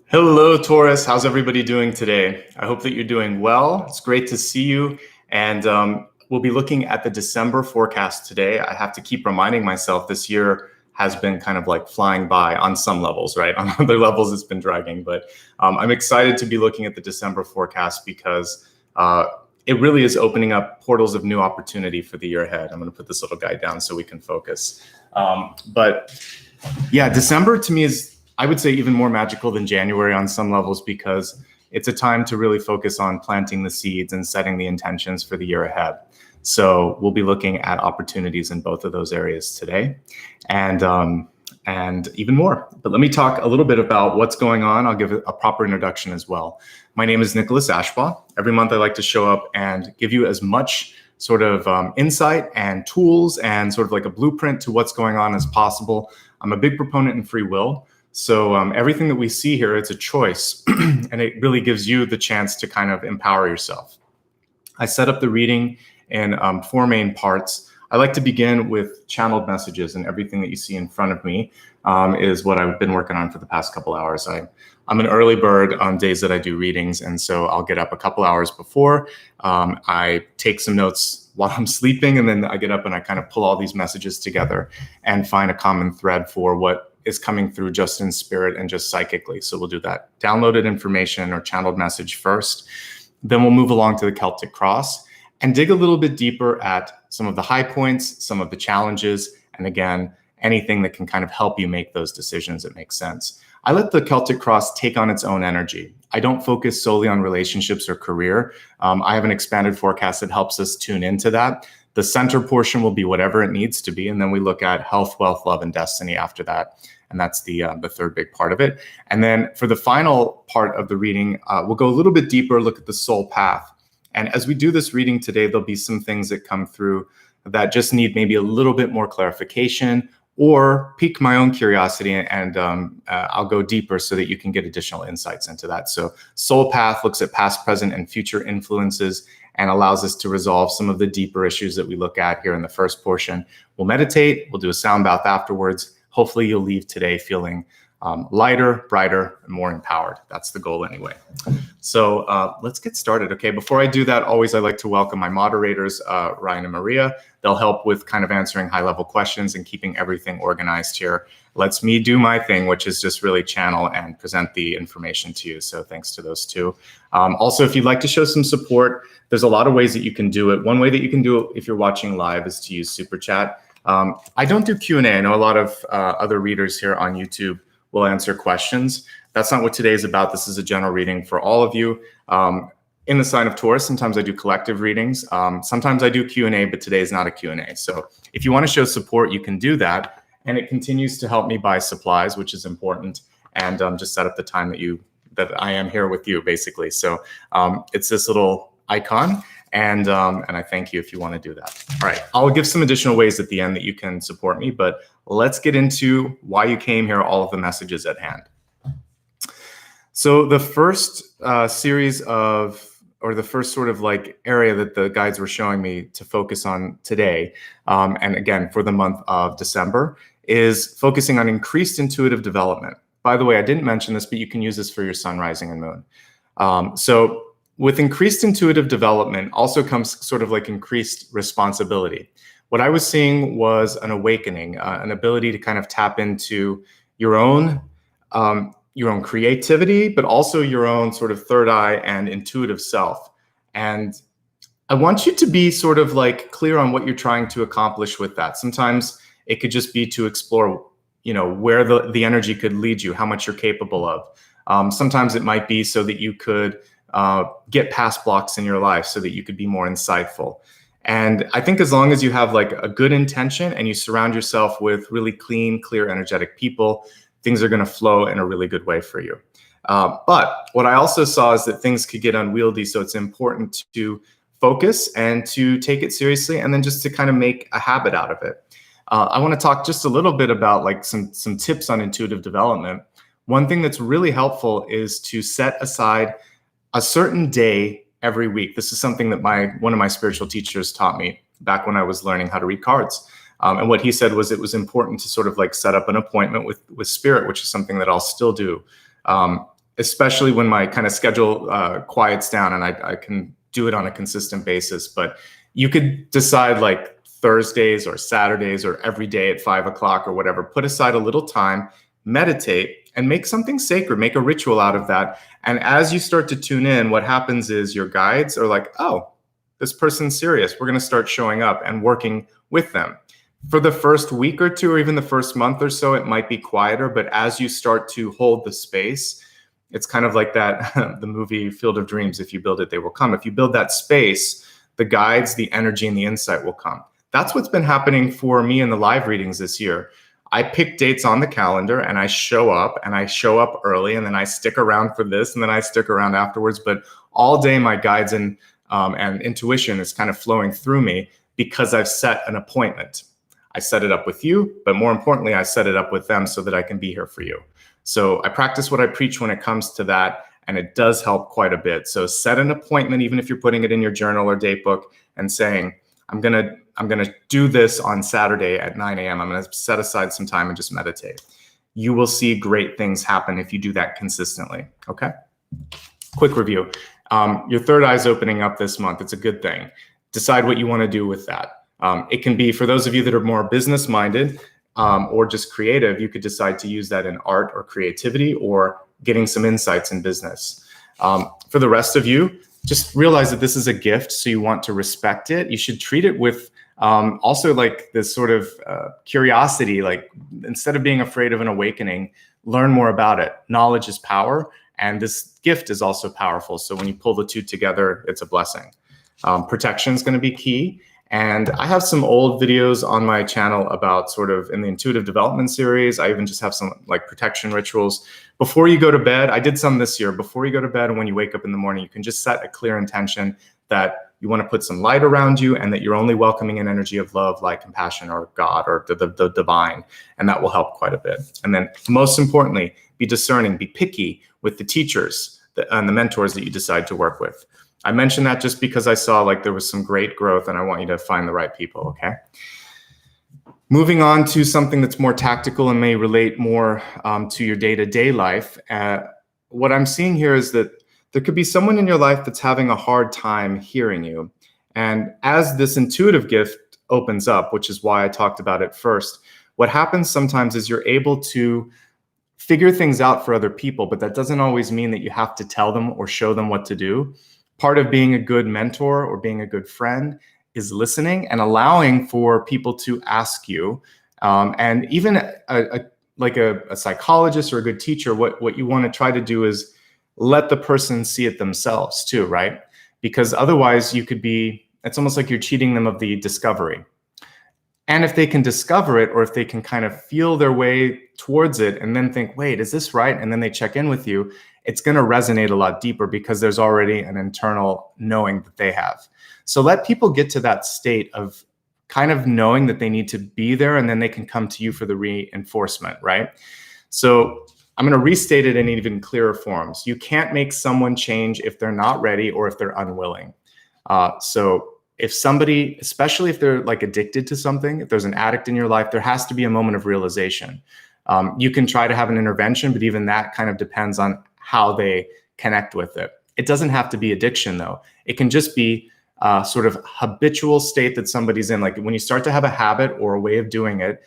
Hello, Taurus. How's everybody doing today? I hope that you're doing well. It's great to see you. And we'll be looking at the December forecast today. I have to keep reminding myself this year has been kind of like flying by on some levels, right? On other levels, it's been dragging. But I'm excited to be looking at the December forecast because it really is opening up portals of new opportunity for the year ahead. I'm going to put this little guide down so we can focus. But yeah, December to me is, I would say, even more magical than January on some levels because it's a time to really focus on planting the seeds and setting the intentions for the year ahead. So we'll be looking at opportunities in both of those areas today and even more. But let me talk a little bit about what's going on. I'll give a proper introduction as well. My name is Nicholas Ashbaugh. Every month I like to show up and give you as much sort of insight and tools and sort of like a blueprint to what's going on as possible. I'm a big proponent in free will. So everything that we see here, it's a choice, and it really gives you the chance to kind of empower yourself. I set up the reading in 4 main parts. I like to begin with channeled messages, and everything that you see in front of me is what I've been working on for the past couple hours. I'm an early bird on days that I do readings, and so I'll get up a couple hours before. I take some notes while I'm sleeping, and then I get up and I kind of pull all these messages together and find a common thread for what is coming through just in spirit and just psychically. So we'll do that downloaded information or channeled message first. Then we'll move along to the Celtic Cross and dig a little bit deeper at some of the high points, some of the challenges, and again, anything that can kind of help you make those decisions that make sense. I let the Celtic Cross take on its own energy. I don't focus solely on relationships or career. I have an expanded forecast that helps us tune into that. The center portion will be whatever it needs to be. And then we look at health, wealth, love, and destiny after that. And that's the third big part of it. And then for the final part of the reading, we'll go a little bit deeper, look at the soul path. And as we do this reading today, there'll be some things that come through that just need maybe a little bit more clarification or pique my own curiosity, and I'll go deeper so that you can get additional insights into that. So soul path looks at past, present, and future influences and allows us to resolve some of the deeper issues that we look at here in the first portion. We'll meditate, we'll do a sound bath afterwards. Hopefully you'll leave today feeling lighter, brighter, and more empowered. That's the goal anyway. So let's get started. Okay, before I do that, always I like to welcome my moderators, Ryan and Maria. They'll help with kind of answering high-level questions and keeping everything organized here. Lets me do my thing, which is just really channel and present the information to you. So thanks to those two. Also, if you'd like to show some support, there's a lot of ways that you can do it. One way that you can do it if you're watching live is to use Super Chat. I don't do Q&A. I know a lot of other readers here on YouTube will answer questions. That's not what today is about. This is a general reading for all of you. In the sign of Taurus, sometimes I do collective readings. Sometimes I do Q&A, but today is not a Q&A. So if you want to show support, you can do that. And it continues to help me buy supplies, which is important, and just set up the time that I am here with you, basically. So it's this little icon. And I thank you if you want to do that. All right, I'll give some additional ways at the end that you can support me, but let's get into why you came here, all of the messages at hand. So the first series of, or the first sort of like area that the guides were showing me to focus on today, and again, for the month of December, is focusing on increased intuitive development. By the way, I didn't mention this, but you can use this for your sun, rising, and moon. So with increased intuitive development also comes sort of like increased responsibility. What I was seeing was an awakening, an ability to kind of tap into your own creativity, but also your own sort of third eye and intuitive self. And I want you to be sort of like clear on what you're trying to accomplish with that. Sometimes it could just be to explore, where the energy could lead you, how much you're capable of. Sometimes it might be so that you could get past blocks in your life so that you could be more insightful. And I think as long as you have like a good intention and you surround yourself with really clean, clear, energetic people, things are going to flow in a really good way for you. But what I also saw is that things could get unwieldy. So it's important to focus and to take it seriously, and then just to kind of make a habit out of it. I want to talk just a little bit about like some tips on intuitive development. One thing that's really helpful is to set aside a certain day every week. This is something that one of my spiritual teachers taught me back when I was learning how to read cards. And what he said was it was important to sort of like set up an appointment with spirit, which is something that I'll still do. especially when my kind of schedule quiets down and I can do it on a consistent basis. But you could decide like Thursdays or Saturdays or every day at 5 o'clock or whatever, put aside a little time, meditate, and make something sacred, make a ritual out of that. And as you start to tune in, what happens is your guides are like, oh, this person's serious. We're going to start showing up and working with them. For the first week or two, or even the first month or so, it might be quieter. But as you start to hold the space, it's kind of like that, the movie Field of Dreams. If you build it, they will come. If you build that space, the guides, the energy, and the insight will come. That's what's been happening for me in the live readings this year. I pick dates on the calendar and I show up early, and then I stick around for this, and then I stick around afterwards. But all day, my guides and intuition is kind of flowing through me because I've set an appointment. I set it up with you, but more importantly, I set it up with them so that I can be here for you. So I practice what I preach when it comes to that, and it does help quite a bit. So set an appointment, even if you're putting it in your journal or date book, and saying, I'm gonna do this on Saturday at 9 a.m. I'm gonna set aside some time and just meditate. You will see great things happen if you do that consistently, okay? Quick review. Your third eye is opening up this month. It's a good thing. Decide what you wanna do with that. It can be, for those of you that are more business-minded or just creative, you could decide to use that in art or creativity or getting some insights in business. For the rest of you, just realize that this is a gift, so you want to respect it. You should treat it with also like this sort of curiosity, like instead of being afraid of an awakening, learn more about it. Knowledge is power, and this gift is also powerful. So when you pull the two together, it's a blessing. Protection is going to be key. And I have some old videos on my channel about sort of in the intuitive development series. I even just have some like protection rituals. Before you go to bed, I did some this year. Before you go to bed and when you wake up in the morning, you can just set a clear intention that you want to put some light around you and that you're only welcoming an energy of love, light, compassion, or God, or the divine. And that will help quite a bit. And then most importantly, be discerning, be picky with the teachers and the mentors that you decide to work with. I mentioned that just because I saw like there was some great growth, and I want you to find the right people, okay? Moving on to something that's more tactical and may relate more to your day-to-day life. What I'm seeing here is that there could be someone in your life that's having a hard time hearing you. And as this intuitive gift opens up, which is why I talked about it first, what happens sometimes is you're able to figure things out for other people, but that doesn't always mean that you have to tell them or show them what to do. Part of being a good mentor or being a good friend is listening and allowing for people to ask you. And even like a psychologist or a good teacher, what you want to try to do is let the person see it themselves too, right? Because otherwise it's almost like you're cheating them of the discovery. And if they can discover it, or if they can kind of feel their way towards it and then think, wait, is this right? And then they check in with you, it's going to resonate a lot deeper because there's already an internal knowing that they have. So let people get to that state of kind of knowing that they need to be there, and then they can come to you for the reinforcement, right? So I'm going to restate it in even clearer forms. You can't make someone change if they're not ready or if they're unwilling. So if somebody, especially if they're like addicted to something, if there's an addict in your life, there has to be a moment of realization. You can try to have an intervention, but even that kind of depends on how they connect with it. It doesn't have to be addiction though. It can just be sort of habitual state that somebody's in. Like when you start to have a habit or a way of doing it,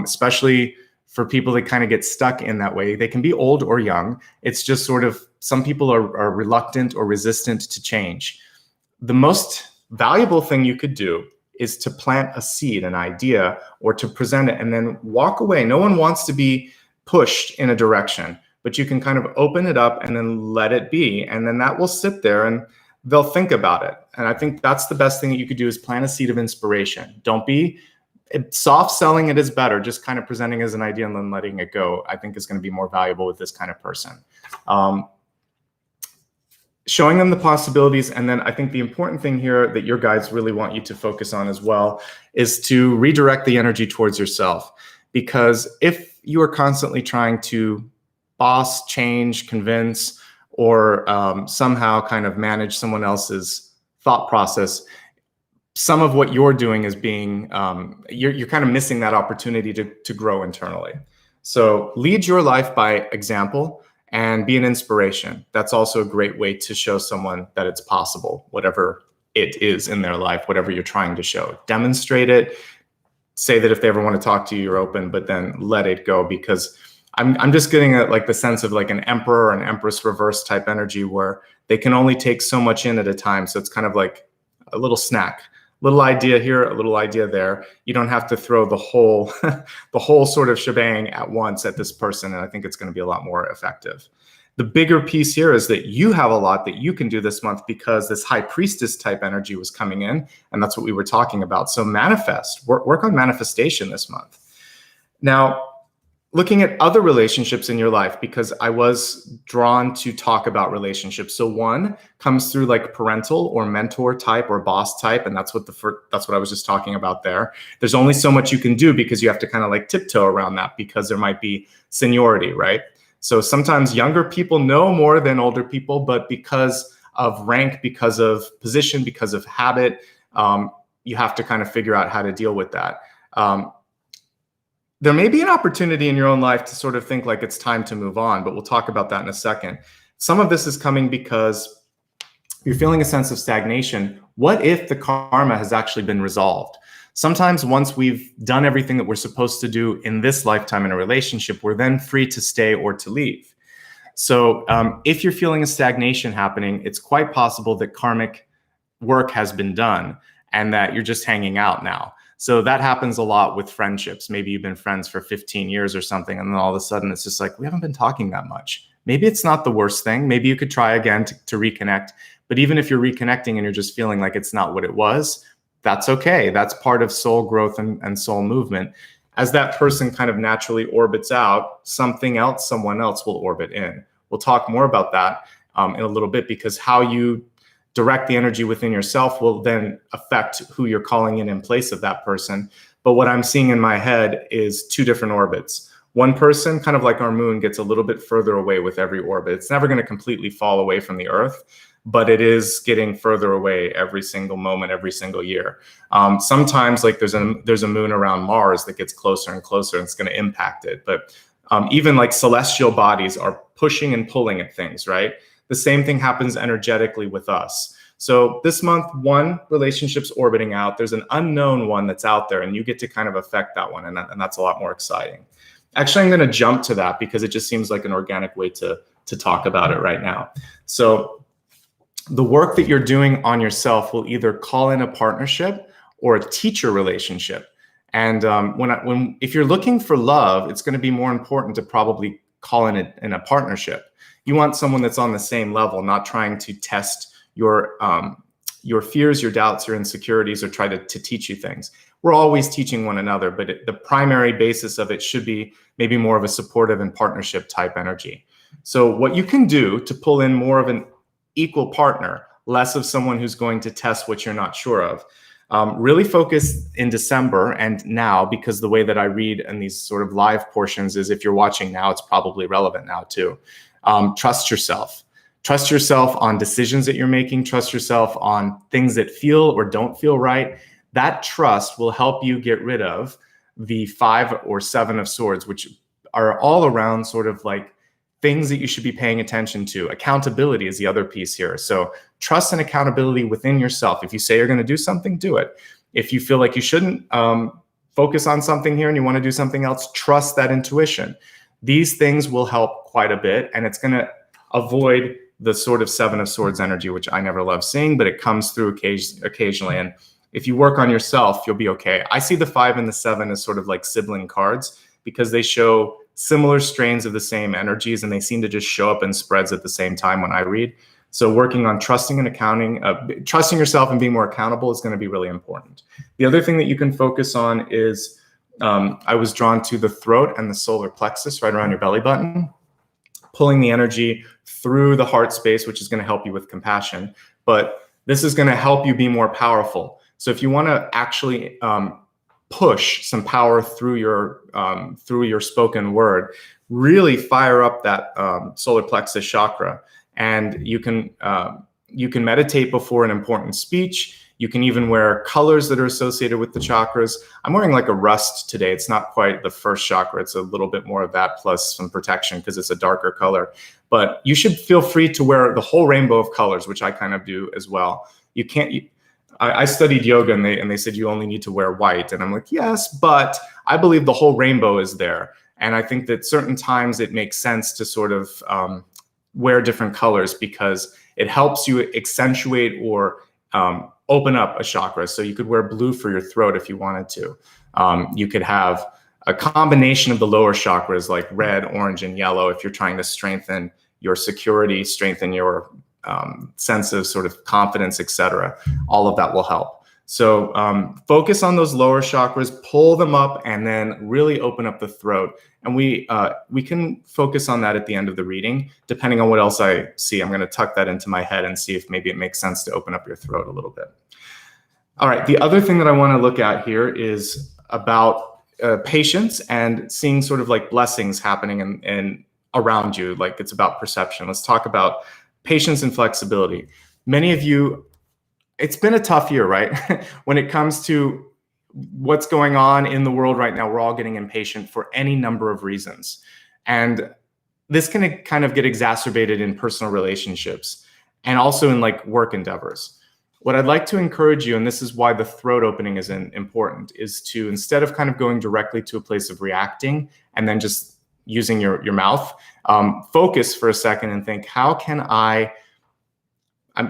especially for people that kind of get stuck in that way, they can be old or young. It's just sort of, some people are reluctant or resistant to change. The most valuable thing you could do is to plant a seed, an idea, or to present it and then walk away. No one wants to be pushed in a direction, but you can kind of open it up and then let it be. And then that will sit there and they'll think about it. And I think that's the best thing that you could do, is plant a seed of inspiration. Don't be soft selling. It is better. Just kind of presenting as an idea and then letting it go, I think is going to be more valuable with this kind of person. Showing them the possibilities. And then I think the important thing here that your guides really want you to focus on as well is to redirect the energy towards yourself. Because if you are constantly trying to boss, change, convince, or somehow kind of manage someone else's thought process, some of what you're doing is being, you're kind of missing that opportunity to grow internally. So lead your life by example and be an inspiration. That's also a great way to show someone that it's possible, whatever it is in their life, whatever you're trying to show. Demonstrate it. Say that if they ever want to talk to you, you're open, but then let it go, because I'm just getting like the sense of like an emperor or an empress reverse type energy where they can only take so much in at a time. So it's kind of like a little snack, little idea here, a little idea there. You don't have to throw the whole the whole sort of shebang at once at this person. And I think it's going to be a lot more effective. The bigger piece here is that you have a lot that you can do this month, because this high priestess type energy was coming in, and that's what we were talking about. So manifest, work on manifestation this month. Now, looking at other relationships in your life, because I was drawn to talk about relationships. So one comes through like parental or mentor type or boss type, and that's what I was just talking about there. There's only so much you can do, because you have to kind of like tiptoe around that, because there might be seniority, right? So sometimes younger people know more than older people, but because of rank, because of position, because of habit, you have to kind of figure out how to deal with that. There may be an opportunity in your own life to sort of think like it's time to move on, but we'll talk about that in a second. Some of this is coming because you're feeling a sense of stagnation. What if the karma has actually been resolved? Sometimes once we've done everything that we're supposed to do in this lifetime in a relationship, we're then free to stay or to leave. So if you're feeling a stagnation happening, it's quite possible that karmic work has been done and that you're just hanging out now. So that happens a lot with friendships. Maybe you've been friends for 15 years or something, and then all of a sudden it's just like, we haven't been talking that much. Maybe it's not the worst thing. Maybe you could try again to reconnect. But even if you're reconnecting and you're just feeling like it's not what it was, that's okay. That's part of soul growth and soul movement. As that person kind of naturally orbits out, something else, someone else will orbit in. We'll talk more about that in a little bit, because how you direct the energy within yourself will then affect who you're calling in place of that person. But what I'm seeing in my head is two different orbits. One person, kind of like our moon, gets a little bit further away with every orbit. It's never going to completely fall away from the Earth, but it is getting further away every single moment, every single year. Sometimes like there's a moon around Mars that gets closer and closer, and it's going to impact it. But even like celestial bodies are pushing and pulling at things, right? The same thing happens energetically with us. So this month, one relationship's orbiting out. There's an unknown one that's out there, and you get to kind of affect that one, and that's a lot more exciting. Actually, I'm going to jump to that because it just seems like an organic way to talk about it right now. So the work that you're doing on yourself will either call in a partnership or a teacher relationship. And if you're looking for love, it's going to be more important to probably call in a partnership. You want someone that's on the same level, not trying to test your fears, your doubts, your insecurities, or try to teach you things. We're always teaching one another, but the primary basis of it should be maybe more of a supportive and partnership type energy. So what you can do to pull in more of an equal partner, less of someone who's going to test what you're not sure of. Really focus in December and now, because the way that I read in these sort of live portions is, if you're watching now, it's probably relevant now too. Trust yourself. Trust yourself on decisions that you're making. Trust yourself on things that feel or don't feel right. That trust will help you get rid of the 5 or 7 of swords, which are all around sort of like things that you should be paying attention to. Accountability is the other piece here. So trust and accountability within yourself. If you say you're going to do something, do it. If you feel like you shouldn't focus on something here and you want to do something else, trust that intuition. These things will help quite a bit, and it's going to avoid the sort of 7 of swords energy, which I never love seeing, but it comes through occasionally. And if you work on yourself, you'll be okay. I see the 5 and the 7 as sort of like sibling cards, because they show similar strains of the same energies, and they seem to just show up in spreads at the same time when I read. So working on trusting and trusting yourself and being more accountable is going to be really important. The other thing that you can focus on is, I was drawn to the throat and the solar plexus right around your belly button, pulling the energy through the heart space, which is going to help you with compassion. But this is going to help you be more powerful. So if you want to actually push some power through your spoken word, really fire up that solar plexus chakra. And you can meditate before an important speech. You can even wear colors that are associated with the chakras. I'm wearing like a rust today. It's not quite the first chakra. It's a little bit more of that plus some protection because it's a darker color. But you should feel free to wear the whole rainbow of colors, which I kind of do as well. You can't. I studied yoga and they said you only need to wear white. And I'm like, yes, but I believe the whole rainbow is there. And I think that certain times it makes sense to sort of wear different colors because it helps you accentuate or open up a chakra. So you could wear blue for your throat if you wanted to. You could have a combination of the lower chakras like red, orange, and yellow if you're trying to strengthen your security, strengthen your sense of sort of confidence, etc. All of that will help. So focus on those lower chakras, pull them up, and then really open up the throat. And we can focus on that at the end of the reading, depending on what else I see. I'm going to tuck that into my head and see if maybe it makes sense to open up your throat a little bit. All right, the other thing that I want to look at here is about patience and seeing sort of like blessings happening in around you, like it's about perception. Let's talk about patience and flexibility. Many of you, it's been a tough year, right? When it comes to what's going on in the world right now, we're all getting impatient for any number of reasons. And this can kind of get exacerbated in personal relationships and also in like work endeavors. What I'd like to encourage you, and this is why the throat opening is important, is to, instead of kind of going directly to a place of reacting and then just using your mouth, focus for a second and think, how can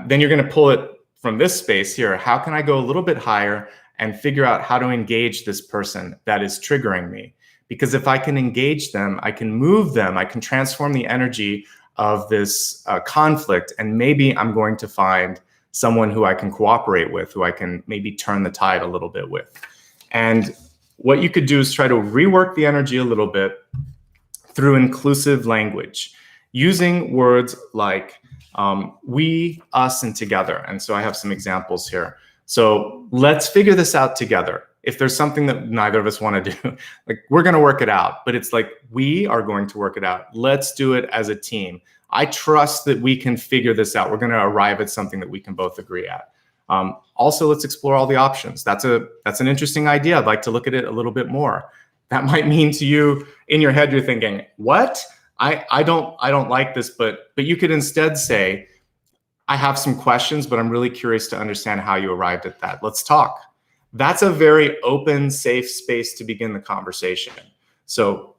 then you're going to pull it from this space here. How can I go a little bit higher and figure out how to engage this person that is triggering me? Because if I can engage them, I can move them, I can transform the energy of this conflict, and maybe I'm going to find someone who I can cooperate with, who I can maybe turn the tide a little bit with. And what you could do is try to rework the energy a little bit through inclusive language, using words like we, us, and together. And so I have some examples here. So let's figure this out together. If there's something that neither of us want to do, like we're going to work it out, but it's like we are going to work it out. Let's do it as a team. I trust that we can figure this out. We're going to arrive at something that we can both agree at. Also, let's explore all the options. That's an interesting idea. I'd like to look at it a little bit more. That might mean to you in your head, you're thinking, what? I don't like this, but you could instead say, I have some questions, but I'm really curious to understand how you arrived at that. Let's talk. That's a very open, safe space to begin the conversation. So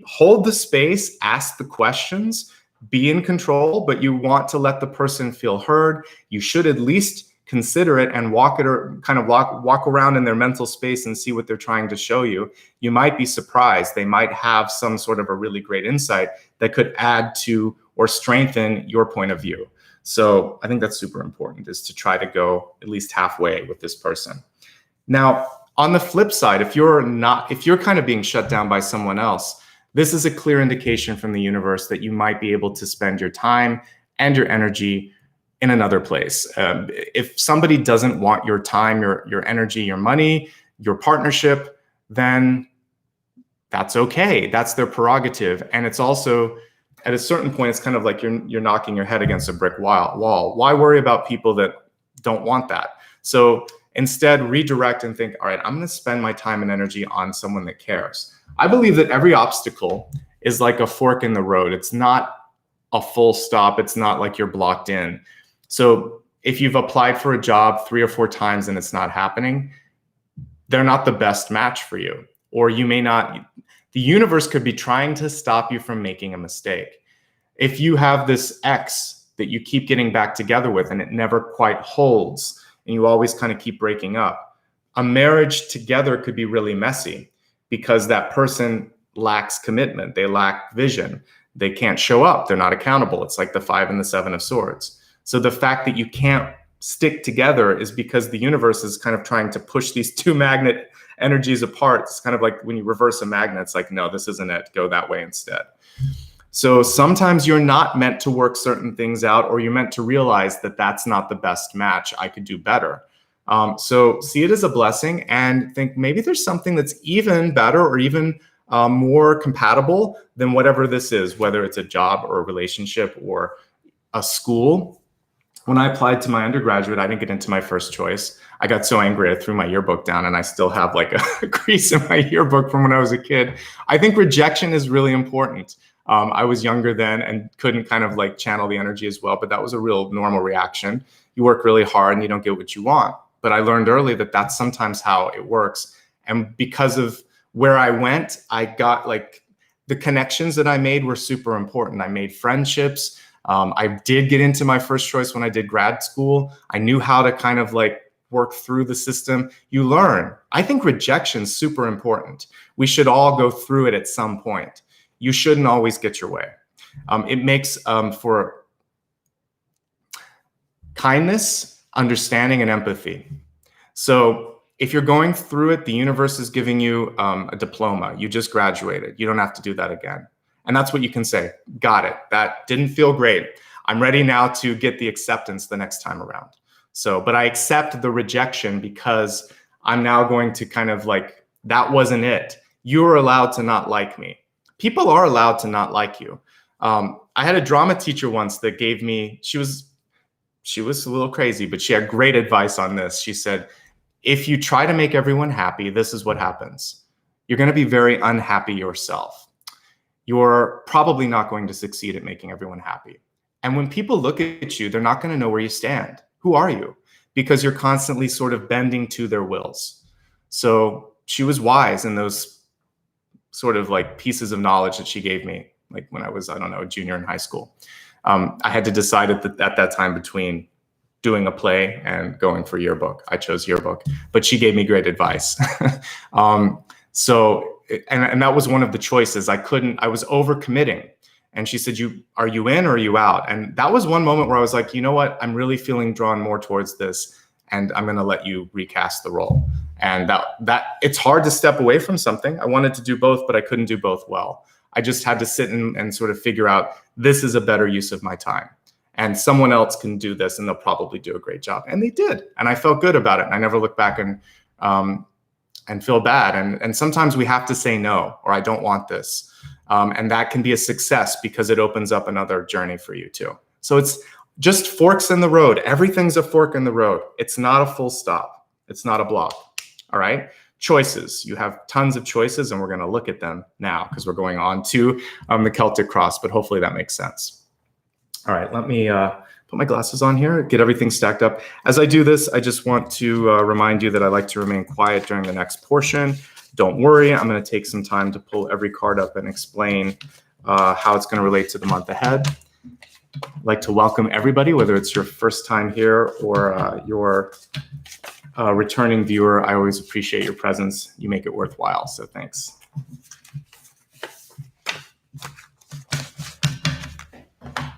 hold the space, ask the questions, be in control, but you want to let the person feel heard. You should at least consider it and walk around in their mental space and see what they're trying to show you. You might be surprised. They might have some sort of a really great insight that could add to or strengthen your point of view. So I think that's super important, is to try to go at least halfway with this person. Now, on the flip side, if you're kind of being shut down by someone else, this is a clear indication from the universe that you might be able to spend your time and your energy in another place. If somebody doesn't want your time, your energy, your money, your partnership, then that's okay. That's their prerogative. And it's also, at a certain point, it's kind of like you're knocking your head against a brick wall. Why worry about people that don't want that? So instead, redirect and think, all right, I'm going to spend my time and energy on someone that cares. I believe that every obstacle is like a fork in the road. It's not a full stop. It's not like you're blocked in. So if you've applied for a job 3 or 4 times and it's not happening, they're not the best match for you. Or you may not, the universe could be trying to stop you from making a mistake. If you have this ex that you keep getting back together with and it never quite holds, and you always kind of keep breaking up, a marriage together could be really messy because that person lacks commitment. They lack vision. They can't show up. They're not accountable. It's like the 5 and the 7 of swords. So the fact that you can't stick together is because the universe is kind of trying to push these two magnet energies apart. It's kind of like when you reverse a magnet, it's like, no, this isn't it. Go that way instead. So sometimes you're not meant to work certain things out, or you're meant to realize that that's not the best match. I could do better. So see it as a blessing and think maybe there's something that's even better or even more compatible than whatever this is, whether it's a job or a relationship or a school. when I applied to my undergraduate, I didn't get into my first choice. I got so angry, I threw my yearbook down, and I still have like a crease in my yearbook from when I was a kid. I think rejection is really important. I was younger then and couldn't kind of like channel the energy as well, but that was a real normal reaction. You work really hard and you don't get what you want. But I learned early that that's sometimes how it works. And because of where I went, I got like the connections that I made were super important. I made friendships. I did get into my first choice when I did grad school. I knew how to kind of like work through the system. You learn. I think rejection is super important. We should all go through it at some point. You shouldn't always get your way. It makes for kindness, understanding, and empathy. So if you're going through it, the universe is giving you a diploma. You just graduated. You don't have to do that again. And that's what you can say. Got it. That didn't feel great. I'm ready now to get the acceptance the next time around. So, but I accept the rejection because I'm now going to kind of like, that wasn't it. You're allowed to not like me. People are allowed to not like you. I had a drama teacher once that gave me, she was a little crazy, but she had great advice on this. She said, if you try to make everyone happy, this is what happens. You're going to be very unhappy yourself. You're probably not going to succeed at making everyone happy. And when people look at you, they're not going to know where you stand. Who are you? Because you're constantly sort of bending to their wills. So she was wise in those sort of like pieces of knowledge that she gave me, like when I was, I don't know, a junior in high school. I had to decide at that time between doing a play and going for yearbook. I chose yearbook, but she gave me great advice. And that was one of the choices. I was overcommitting. And she said, are you in or are you out? And that was one moment where I was like, you know what? I'm really feeling drawn more towards this, and I'm going to let you recast the role. And that it's hard to step away from something. I wanted to do both, but I couldn't do both well. I just had to sit and sort of figure out, this is a better use of my time. And someone else can do this and they'll probably do a great job. And they did. And I felt good about it. And I never looked back and feel bad. And sometimes we have to say no, or I don't want this. And that can be a success because it opens up another journey for you too. So it's just forks in the road. Everything's a fork in the road. It's not a full stop. It's not a block. All right. Choices. You have tons of choices, and we're going to look at them now because we're going on to the Celtic Cross, but hopefully that makes sense. All right. Let me put my glasses on here, get everything stacked up. As I do this, I just want to remind you that I like to remain quiet during the next portion. Don't worry, I'm going to take some time to pull every card up and explain how it's going to relate to the month ahead. I'd like to welcome everybody, whether it's your first time here or your returning viewer. I always appreciate your presence. You make it worthwhile, so thanks.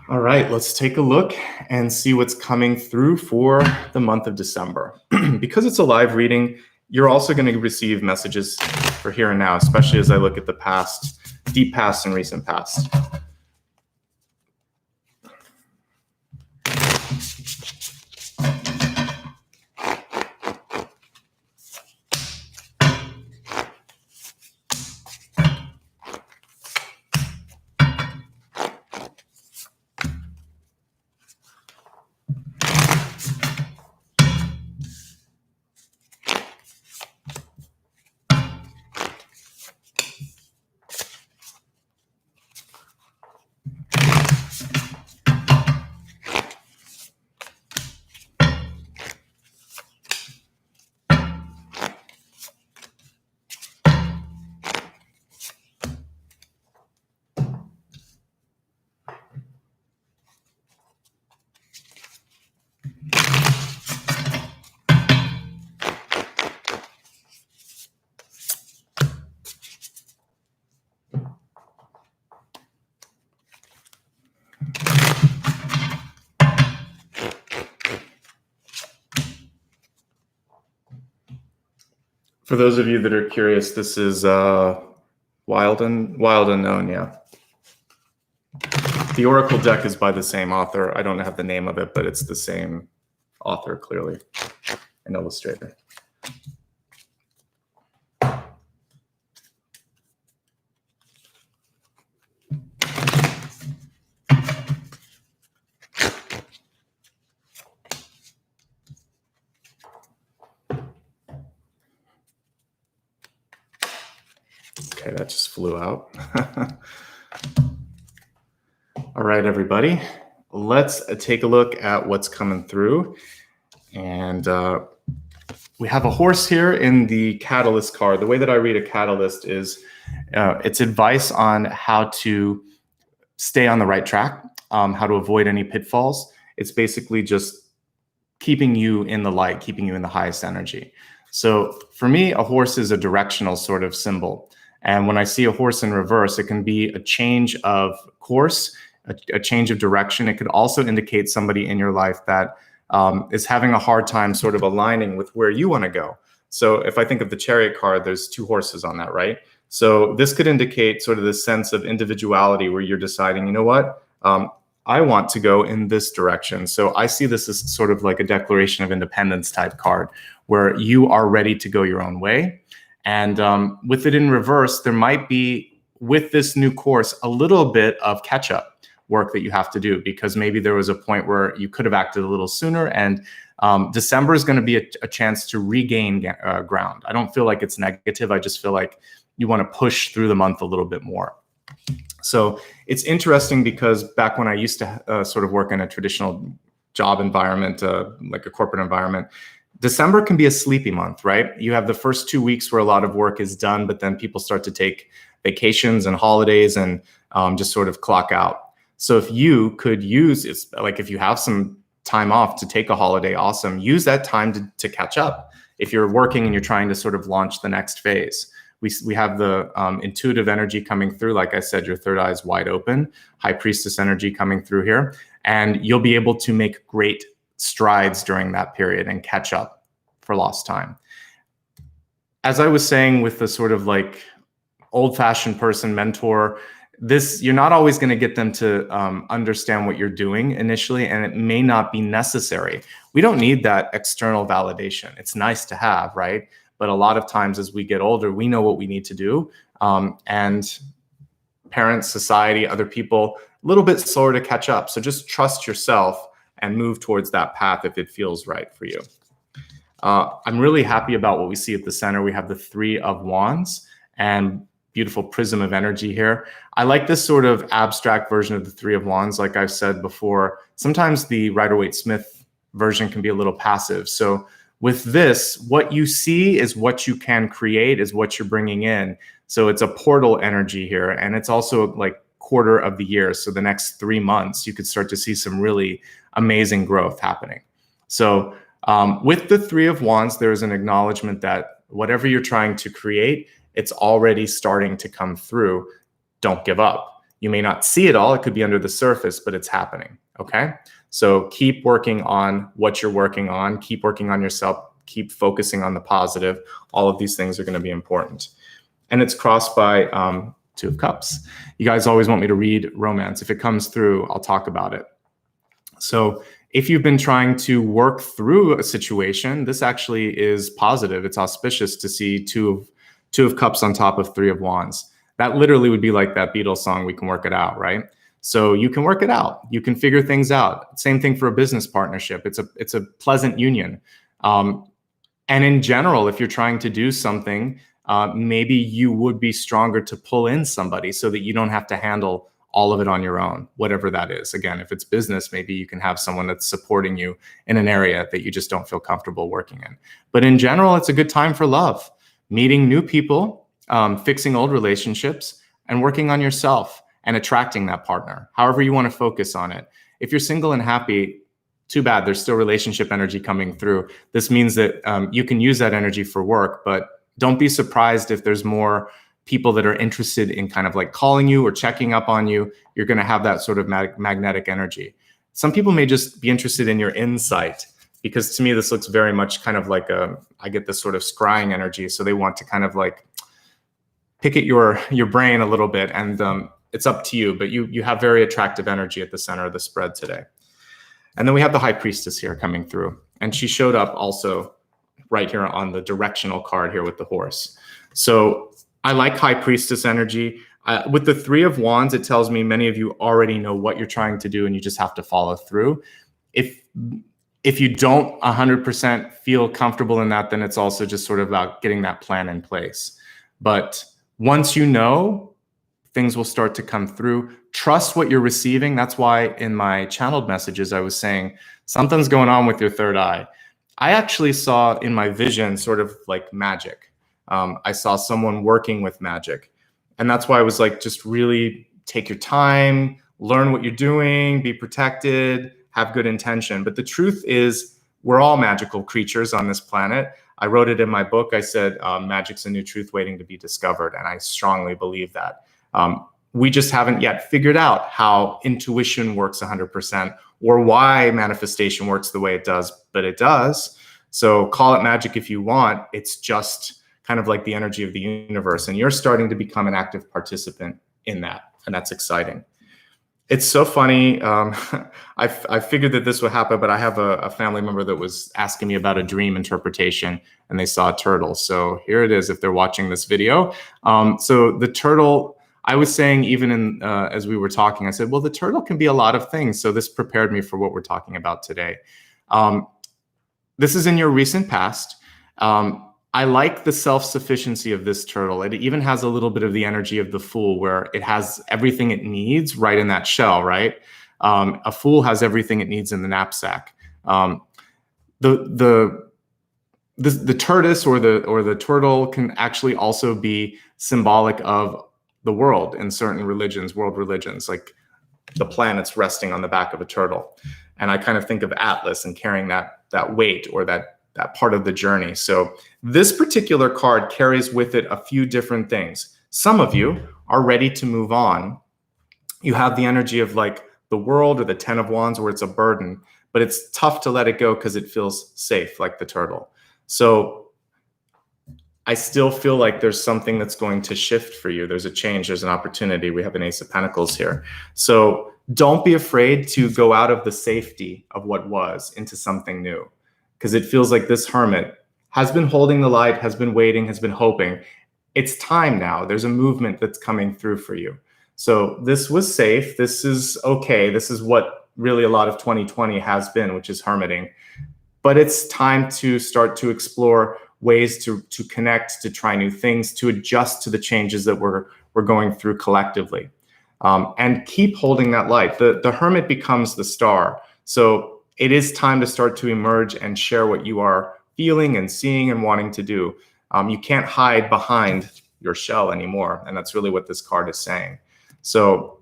All right, let's take a look and see what's coming through for the month of December. Because it's a live reading, you're also going to receive messages for here and now, especially as I look at the past, deep past and recent past. For those of you that are curious, this is Wild Unknown, yeah. The Oracle deck is by the same author. I don't have the name of it, but it's the same author, clearly, an illustrator. Okay, that just flew out. All right, everybody, let's take a look at what's coming through. And we have a horse here in the catalyst card. The way that I read a catalyst is it's advice on how to stay on the right track, how to avoid any pitfalls. It's basically just keeping you in the light, keeping you in the highest energy. So for me, a horse is a directional sort of symbol. And when I see a horse in reverse, it can be a change of course, a change of direction. It could also indicate somebody in your life that is having a hard time sort of aligning with where you want to go. So if I think of the Chariot card, there's two horses on that, right? So this could indicate sort of this sense of individuality where you're deciding, you know what, I want to go in this direction. So I see this as sort of like a Declaration of Independence type card where you are ready to go your own way. And with it in reverse, there might be, with this new course, a little bit of catch-up work that you have to do, because maybe there was a point where you could have acted a little sooner, and December is going to be a chance to regain ground. I don't feel like it's negative. I just feel like you want to push through the month a little bit more. So it's interesting because back when I used to sort of work in a traditional job environment, like a corporate environment, December can be a sleepy month, right? You have the first 2 weeks where a lot of work is done, but then people start to take vacations and holidays and just sort of clock out. So if you could use, it's like if you have some time off to take a holiday, awesome. Use that time to catch up. If you're working and you're trying to sort of launch the next phase. We have the intuitive energy coming through. Like I said, your third eye is wide open. High Priestess energy coming through here. And you'll be able to make great strides during that period and catch up for lost time. As I was saying with the sort of like old-fashioned person mentor, you're not always going to get them to understand what you're doing initially, and it may not be necessary. We don't need that external validation. It's nice to have, right? But a lot of times as we get older, we know what we need to do. And parents, society, other people, a little bit slower to catch up. So just trust yourself and move towards that path if it feels right for you. I'm really happy about what we see at the center. We have the Three of Wands and beautiful prism of energy here. I like this sort of abstract version of the Three of Wands. Like I've said before, sometimes the Rider-Waite-Smith version can be a little passive. So with this, what you see is what you can create, is what you're bringing in. So it's a portal energy here. And it's also like quarter of the year. So the next 3 months, you could start to see some really amazing growth happening. So with the Three of Wands, there is an acknowledgement that whatever you're trying to create, it's already starting to come through. Don't give up. You may not see it all. It could be under the surface, but it's happening. Okay. So keep working on what you're working on. Keep working on yourself. Keep focusing on the positive. All of these things are going to be important. And it's crossed by Two of Cups. You guys always want me to read romance. If it comes through, I'll talk about it. So if you've been trying to work through a situation, this actually is positive. It's auspicious to see Two of Cups on top of Three of Wands. That literally would be like that Beatles song, We Can Work It Out, right? So you can work it out. You can figure things out. Same thing for a business partnership. It's a pleasant union. And in general, if you're trying to do something, maybe you would be stronger to pull in somebody so that you don't have to handle all of it on your own, whatever that is. Again, if it's business, maybe you can have someone that's supporting you in an area that you just don't feel comfortable working in. But in general, it's a good time for love, meeting new people, fixing old relationships, and working on yourself and attracting that partner, however you want to focus on it. If you're single and happy, too bad, there's still relationship energy coming through. This means that you can use that energy for work, but don't be surprised if there's more people that are interested in kind of like calling you or checking up on you. You're going to have that sort of magnetic energy. Some people may just be interested in your insight, because to me, this looks very much kind of like I get this sort of scrying energy. So they want to kind of like pick at your brain a little bit, and it's up to you, but you have very attractive energy at the center of the spread today. And then we have the High Priestess here coming through, and she showed up also right here on the directional card here with the horse. So I like High Priestess energy. With the Three of Wands, it tells me many of you already know what you're trying to do and you just have to follow through. If you don't 100% feel comfortable in that, then it's also just sort of about getting that plan in place. But Once you know, things will start to come through. Trust what you're receiving. That's why in my channeled messages, I was saying something's going on with your third eye. I actually saw in my vision sort of like magic. I saw someone working with magic. And that's why I was like, just really take your time, learn what you're doing, be protected, have good intention. But the truth is, we're all magical creatures on this planet. I wrote it in my book. I said, magic's a new truth waiting to be discovered. And I strongly believe that. We just haven't yet figured out how intuition works 100% or why manifestation works the way it does, but it does. So call it magic if you want. It's just kind of like the energy of the universe. And you're starting to become an active participant in that. And that's exciting. It's so funny. I figured that this would happen, but I have a family member that was asking me about a dream interpretation, and they saw a turtle. So here it is if they're watching this video. So the turtle, I was saying even in as we were talking, I said, well, the turtle can be a lot of things. So this prepared me for what we're talking about today. This is in your recent past. I like the self-sufficiency of this turtle. It even has a little bit of the energy of the fool, where it has everything it needs right in that shell, right? A fool has everything it needs in the knapsack. The tortoise or the turtle can actually also be symbolic of the world in certain religions, world religions, like the planets resting on the back of a turtle. And I kind of think of Atlas and carrying that weight or that part of the journey. So this particular card carries with it a few different things. Some of you are ready to move on. You have the energy of like the world or the 10 of Wands where it's a burden, but it's tough to let it go because it feels safe, like the turtle. So I still feel like there's something that's going to shift for you. There's a change, there's an opportunity. We have an Ace of Pentacles here. So don't be afraid to go out of the safety of what was into something new. Because it feels like this hermit has been holding the light, has been waiting, has been hoping. It's time now. There's a movement that's coming through for you. So this was safe. This is okay. This is what really a lot of 2020 has been, which is hermiting. But it's time to start to explore ways to connect, to try new things, to adjust to the changes that we're going through collectively. And keep holding that light. The hermit becomes the star. So it is time to start to emerge and share what you are feeling and seeing and wanting to do. You can't hide behind your shell anymore. And that's really what this card is saying. So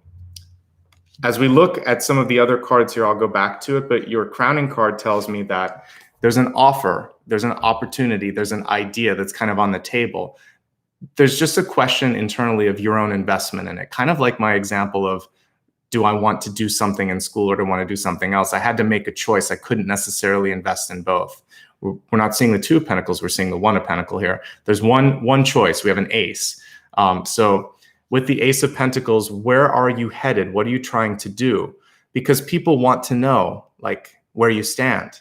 as we look at some of the other cards here, I'll go back to it, but your crowning card tells me that there's an offer, there's an opportunity, there's an idea that's kind of on the table. There's just a question internally of your own investment in it. Kind of like my example of, do I want to do something in school or do I want to do something else? I had to make a choice. I couldn't necessarily invest in both. We're not seeing the Two of Pentacles. We're seeing the One of Pentacles here. There's one choice. We have an ace. So with the Ace of Pentacles, where are you headed? What are you trying to do? Because people want to know, like, where you stand.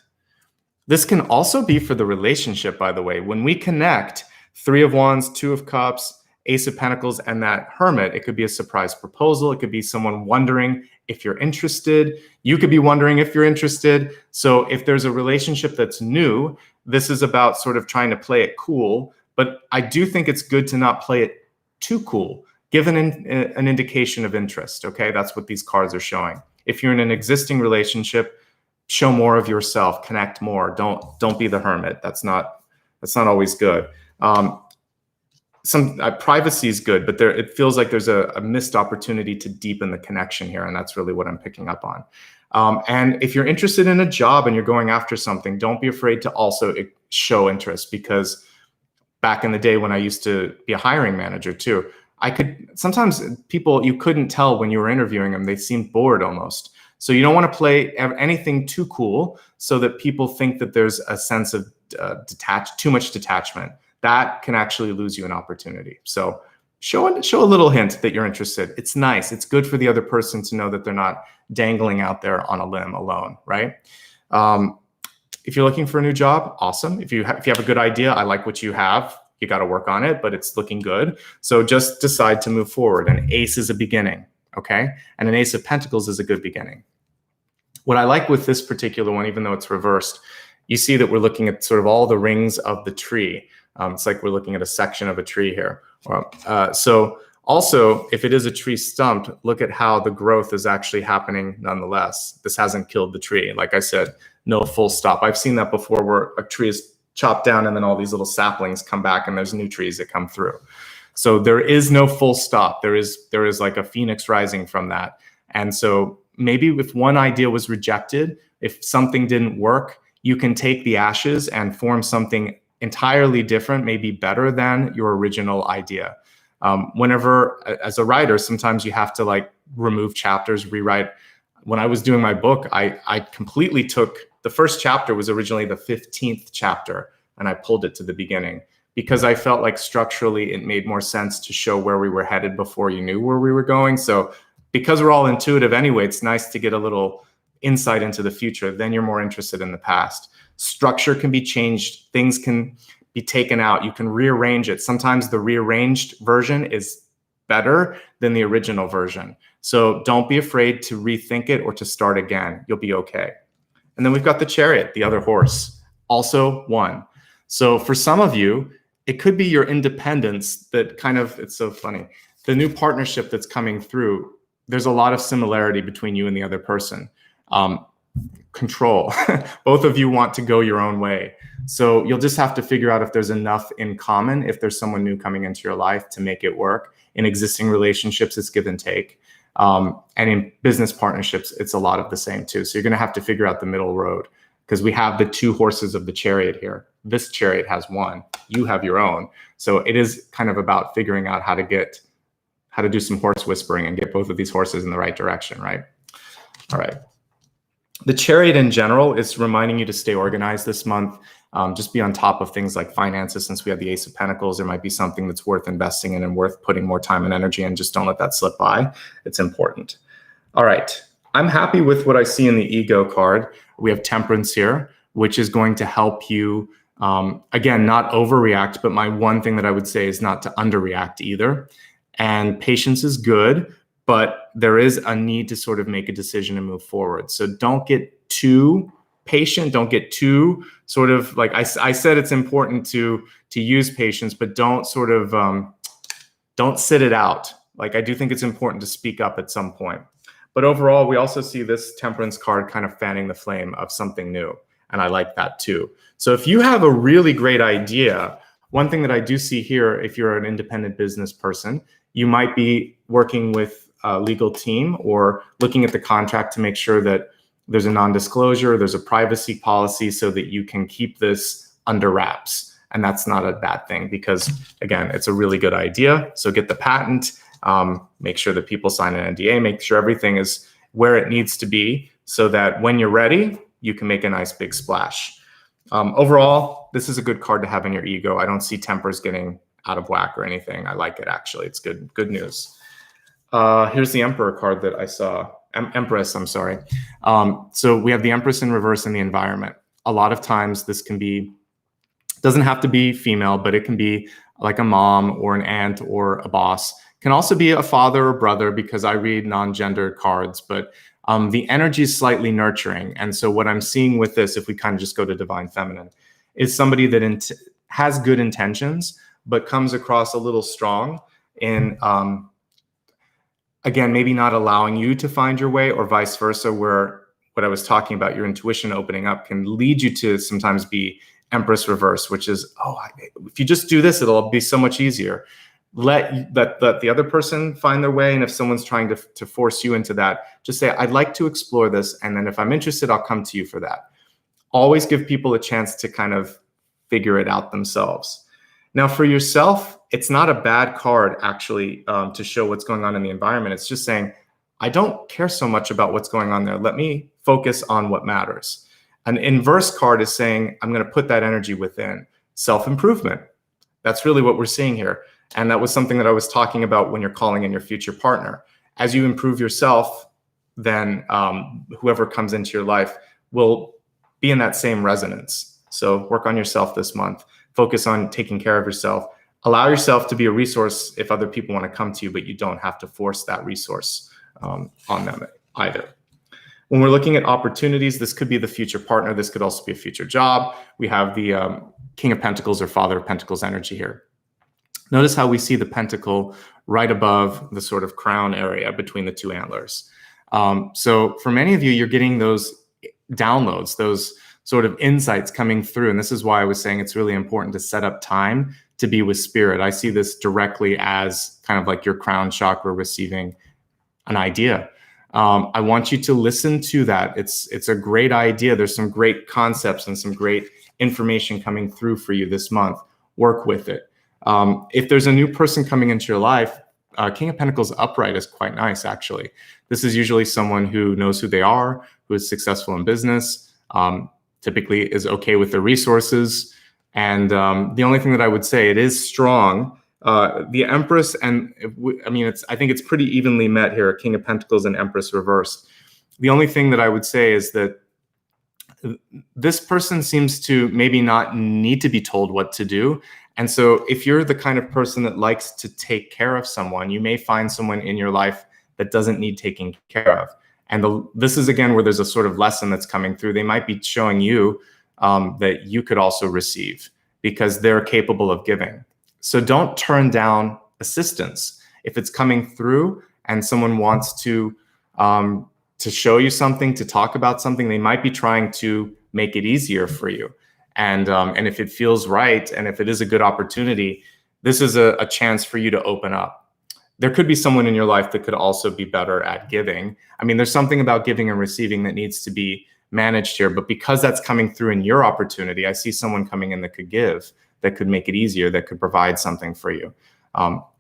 This can also be for the relationship, by the way. When we connect, Three of Wands, Two of Cups, Ace of Pentacles, and that hermit, it could be a surprise proposal. It could be someone wondering if you're interested. You could be wondering if you're interested. So if there's a relationship that's new, this is about sort of trying to play it cool. But I do think it's good to not play it too cool. Give an indication of interest, okay? That's what these cards are showing. If you're in an existing relationship, show more of yourself, connect more. Don't be the hermit. That's not always good. Some privacy is good, but it feels like there's a missed opportunity to deepen the connection here, and that's really what I'm picking up on. And if you're interested in a job and you're going after something, don't be afraid to also show interest, because back in the day when I used to be a hiring manager too, sometimes people, you couldn't tell when you were interviewing them, they seemed bored almost. So you don't want to play anything too cool so that people think that there's a sense of too much detachment. That can actually lose you an opportunity. So show a little hint that you're interested. It's nice. It's good for the other person to know that they're not dangling out there on a limb alone, right? If you're looking for a new job, awesome. If you have a good idea, I like what you have. You got to work on it, but it's looking good. So just decide to move forward. An ace is a beginning, okay? And an Ace of Pentacles is a good beginning. What I like with this particular one, even though it's reversed, you see that we're looking at sort of all the rings of the tree. It's like we're looking at a section of a tree here. So also, if it is a tree stumped, look at how the growth is actually happening nonetheless. This hasn't killed the tree. Like I said, no full stop. I've seen that before where a tree is chopped down and then all these little saplings come back and there's new trees that come through. So there is no full stop. There is like a phoenix rising from that. And so maybe if one idea was rejected, if something didn't work, you can take the ashes and form something entirely different, maybe better than your original idea. Whenever, as a writer, sometimes you have to like remove chapters, rewrite. When I was doing my book, I completely took, the first chapter was originally the 15th chapter, and I pulled it to the beginning because I felt like structurally it made more sense to show where we were headed before you knew where we were going. So because we're all intuitive anyway, it's nice to get a little insight into the future. Then you're more interested in the past. Structure can be changed. Things can be taken out. You can rearrange it. Sometimes the rearranged version is better than the original version. So don't be afraid to rethink it or to start again. You'll be okay. And then we've got the Chariot, the other horse, also 1. So for some of you, it could be your independence that kind of, it's so funny. The new partnership that's coming through, there's a lot of similarity between you and the other person. Control. Both of you want to go your own way. So you'll just have to figure out if there's enough in common, if there's someone new coming into your life to make it work. In existing relationships, it's give and take. And in business partnerships, it's a lot of the same too. So you're going to have to figure out the middle road because we have the 2 horses of the chariot here. This chariot has 1. You have your own. So it is kind of about figuring out how to do some horse whispering and get both of these horses in the right direction, right? All right. The Chariot in general is reminding you to stay organized this month. Just be on top of things like finances. Since we have the Ace of Pentacles, there might be something that's worth investing in and worth putting more time and energy in. Just don't let that slip by. It's important. All right. I'm happy with what I see in the Ego card. We have Temperance here, which is going to help you, again, not overreact. But my one thing that I would say is not to underreact either. And patience is good, but there is a need to sort of make a decision and move forward. So don't get too patient. Don't get too sort of like I said, it's important to use patience, but don't sort of don't sit it out. Like I do think it's important to speak up at some point. But overall, we also see this Temperance card kind of fanning the flame of something new. And I like that too. So if you have a really great idea, one thing that I do see here, if you're an independent business person, you might be working with a legal team or looking at the contract to make sure that there's a non-disclosure, there's a privacy policy so that you can keep this under wraps. And that's not a bad thing because, again, it's a really good idea. So get the patent, make sure that people sign an NDA, make sure everything is where it needs to be so that when you're ready, you can make a nice big splash. Overall, this is a good card to have in your ego. I don't see tempers getting out of whack or anything. I like it, actually. It's good news. Here's the Emperor card that I saw. Empress, I'm sorry. So we have the Empress in reverse in the environment. A lot of times this can be, doesn't have to be female, but it can be like a mom or an aunt or a boss. Can also be a father or brother because I read non-gendered cards, but the energy is slightly nurturing. And so what I'm seeing with this, if we kind of just go to Divine Feminine, is somebody that has good intentions, but comes across a little strong in, again, maybe not allowing you to find your way or vice versa, where what I was talking about, your intuition opening up can lead you to sometimes be Empress reverse, which is, if you just do this, it'll be so much easier. Let the other person find their way. And if someone's trying to force you into that, just say, I'd like to explore this. And then if I'm interested, I'll come to you for that. Always give people a chance to kind of figure it out themselves. Now for yourself, it's not a bad card actually to show what's going on in the environment. It's just saying, I don't care so much about what's going on there. Let me focus on what matters. An inverse card is saying, I'm going to put that energy within self-improvement. That's really what we're seeing here. And that was something that I was talking about when you're calling in your future partner. As you improve yourself, then whoever comes into your life will be in that same resonance. So work on yourself this month. Focus on taking care of yourself. Allow yourself to be a resource if other people want to come to you, but you don't have to force that resource on them either. When we're looking at opportunities, this could be the future partner. This could also be a future job. We have the King of Pentacles or Father of Pentacles energy here. Notice how we see the pentacle right above the sort of crown area between the two antlers. So for many of you, you're getting those downloads, those sort of insights coming through. And this is why I was saying it's really important to set up time to be with spirit. I see this directly as kind of like your crown chakra receiving an idea. I want you to listen to that. It's a great idea. There's some great concepts and some great information coming through for you this month. Work with it. If there's a new person coming into your life, King of Pentacles upright is quite nice, actually. This is usually someone who knows who they are, who is successful in business, typically is okay with their resources. And the only thing that I would say, it is strong. The Empress, and I think it's pretty evenly met here, King of Pentacles and Empress reversed. The only thing that I would say is that this person seems to maybe not need to be told what to do. And so if you're the kind of person that likes to take care of someone, you may find someone in your life that doesn't need taking care of. And this is, again, where there's a sort of lesson that's coming through. They might be showing you that you could also receive because they're capable of giving. So don't turn down assistance. If it's coming through and someone wants to show you something, to talk about something, they might be trying to make it easier for you. And if it feels right, and if it is a good opportunity, this is a chance for you to open up. There could be someone in your life that could also be better at giving. I mean, there's something about giving and receiving that needs to be managed here, but because that's coming through in your opportunity, I see someone coming in that could give, that could make it easier, that could provide something for you.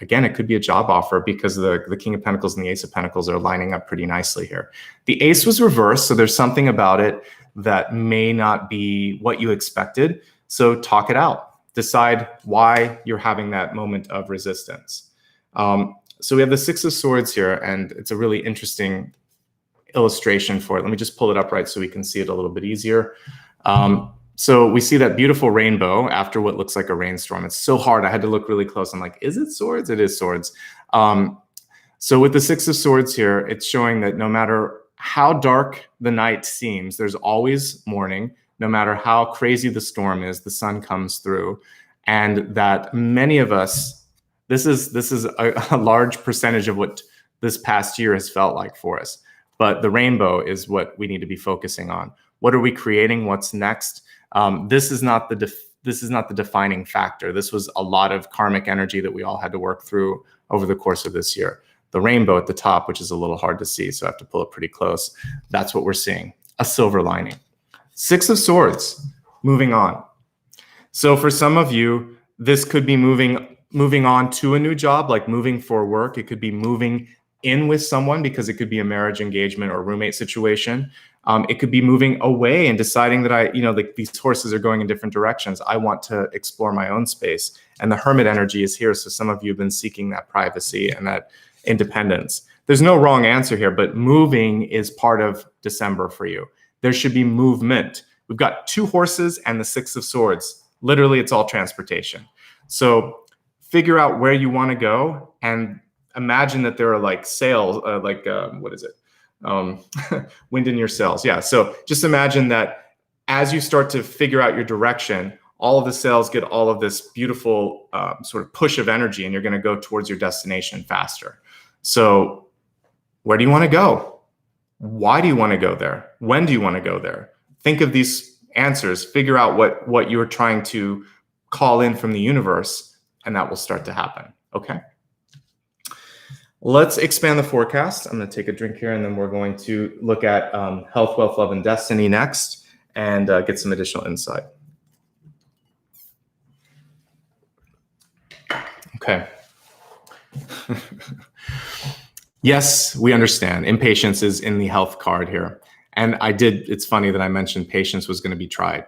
Again, it could be a job offer because the King of Pentacles and the Ace of Pentacles are lining up pretty nicely here. The Ace was reversed, so there's something about it that may not be what you expected. So talk it out. Decide why you're having that moment of resistance. So we have the Six of Swords here, and it's a really interesting illustration for it. Let me just pull it up right so we can see it a little bit easier. So we see that beautiful rainbow after what looks like a rainstorm. It's so hard. I had to look really close. I'm like, is it swords? It is swords. So with the Six of Swords here, it's showing that no matter how dark the night seems, there's always morning. No matter how crazy the storm is, the sun comes through. And that many of us, this is a large percentage of what this past year has felt like for us. But the rainbow is what we need to be focusing on. What are we creating? What's next? This is not the defining factor. This was a lot of karmic energy that we all had to work through over the course of this year. The rainbow at the top, which is a little hard to see, so I have to pull it pretty close. That's what we're seeing, a silver lining. Six of Swords, moving on. So for some of you, this could be moving on to a new job, like moving for work. It could be moving in with someone because it could be a marriage engagement or roommate situation. It could be moving away and deciding that like these horses are going in different directions. I want to explore my own space. And the Hermit energy is here. So some of you have been seeking that privacy and that independence. There's no wrong answer here, but moving is part of December for you. There should be movement. We've got two horses and the Six of Swords. Literally, it's all transportation. So figure out where you want to go and imagine that there are like sails, what is it? Wind in your sails. Yeah. So just imagine that as you start to figure out your direction, all of the sails get all of this beautiful sort of push of energy, and you're going to go towards your destination faster. So where do you want to go? Why do you want to go there? When do you want to go there? Think of these answers, figure out what you're trying to call in from the universe, and that will start to happen. Okay. Let's expand the forecast. I'm going to take a drink here, and then we're going to look at health, wealth, love, and destiny next, and get some additional insight. Okay. Yes, we understand. Impatience is in the health card here. And it's funny that I mentioned patience was going to be tried.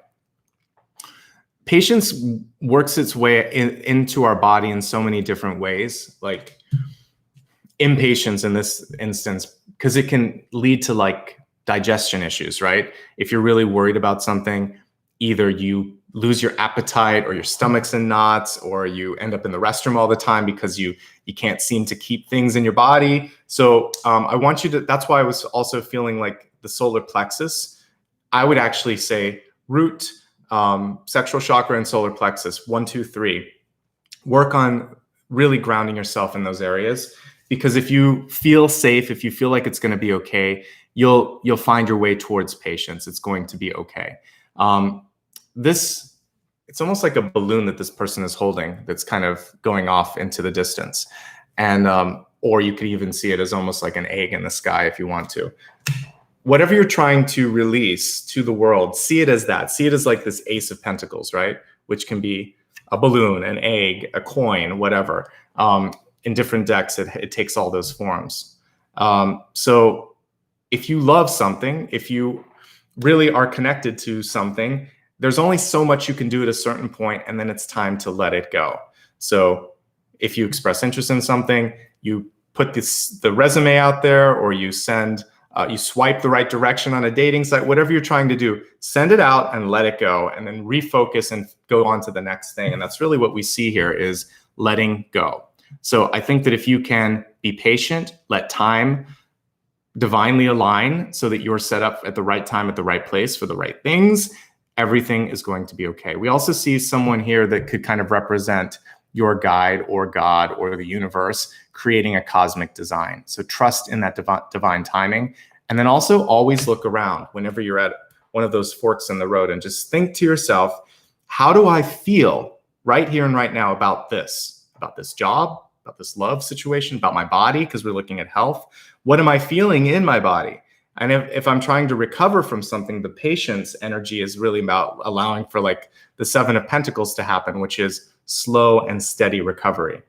Patience works its way into our body in so many different ways, like impatience in this instance, because it can lead to like digestion issues, right? If you're really worried about something, either you lose your appetite or your stomach's in knots, or you end up in the restroom all the time because you can't seem to keep things in your body. So I want you to, that's why I was also feeling like the solar plexus. I would actually say root, sexual chakra and solar plexus, 1, 2, 3. Work on really grounding yourself in those areas, because if you feel safe, if you feel like it's going to be okay, you'll find your way towards patience. It's going to be okay. It's almost like a balloon that this person is holding that's kind of going off into the distance. And or you could even see it as almost like an egg in the sky if you want to. Whatever you're trying to release to the world, see it as that. See it as like this Ace of Pentacles, right? Which can be a balloon, an egg, a coin, whatever. In different decks, it takes all those forms. So if you love something, if you really are connected to something, there's only so much you can do at a certain point, and then it's time to let it go. So if you express interest in something, you put the resume out there, or you send, you swipe the right direction on a dating site, whatever you're trying to do, send it out and let it go, and then refocus and go on to the next thing. And that's really what we see here, is letting go. So I think that if you can be patient, let time divinely align so that you're set up at the right time, at the right place for the right things, everything is going to be okay. We also see someone here that could kind of represent your guide or God or the universe creating a cosmic design. So trust in that divine timing. And then also always look around whenever you're at one of those forks in the road, and just think to yourself, how do I feel right here and right now about this job, about this love situation, about my body, because we're looking at health. What am I feeling in my body? And if I'm trying to recover from something, the patience energy is really about allowing for like the 7 of Pentacles to happen, which is slow and steady recovery.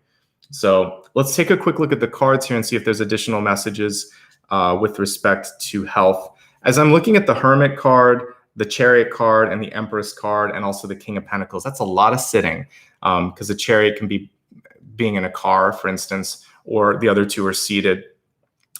So let's take a quick look at the cards here and see if there's additional messages with respect to health. As I'm looking at the Hermit card, the Chariot card, and the Empress card, and also the King of Pentacles, that's a lot of sitting, because the Chariot can be being in a car, for instance, or the other two are seated.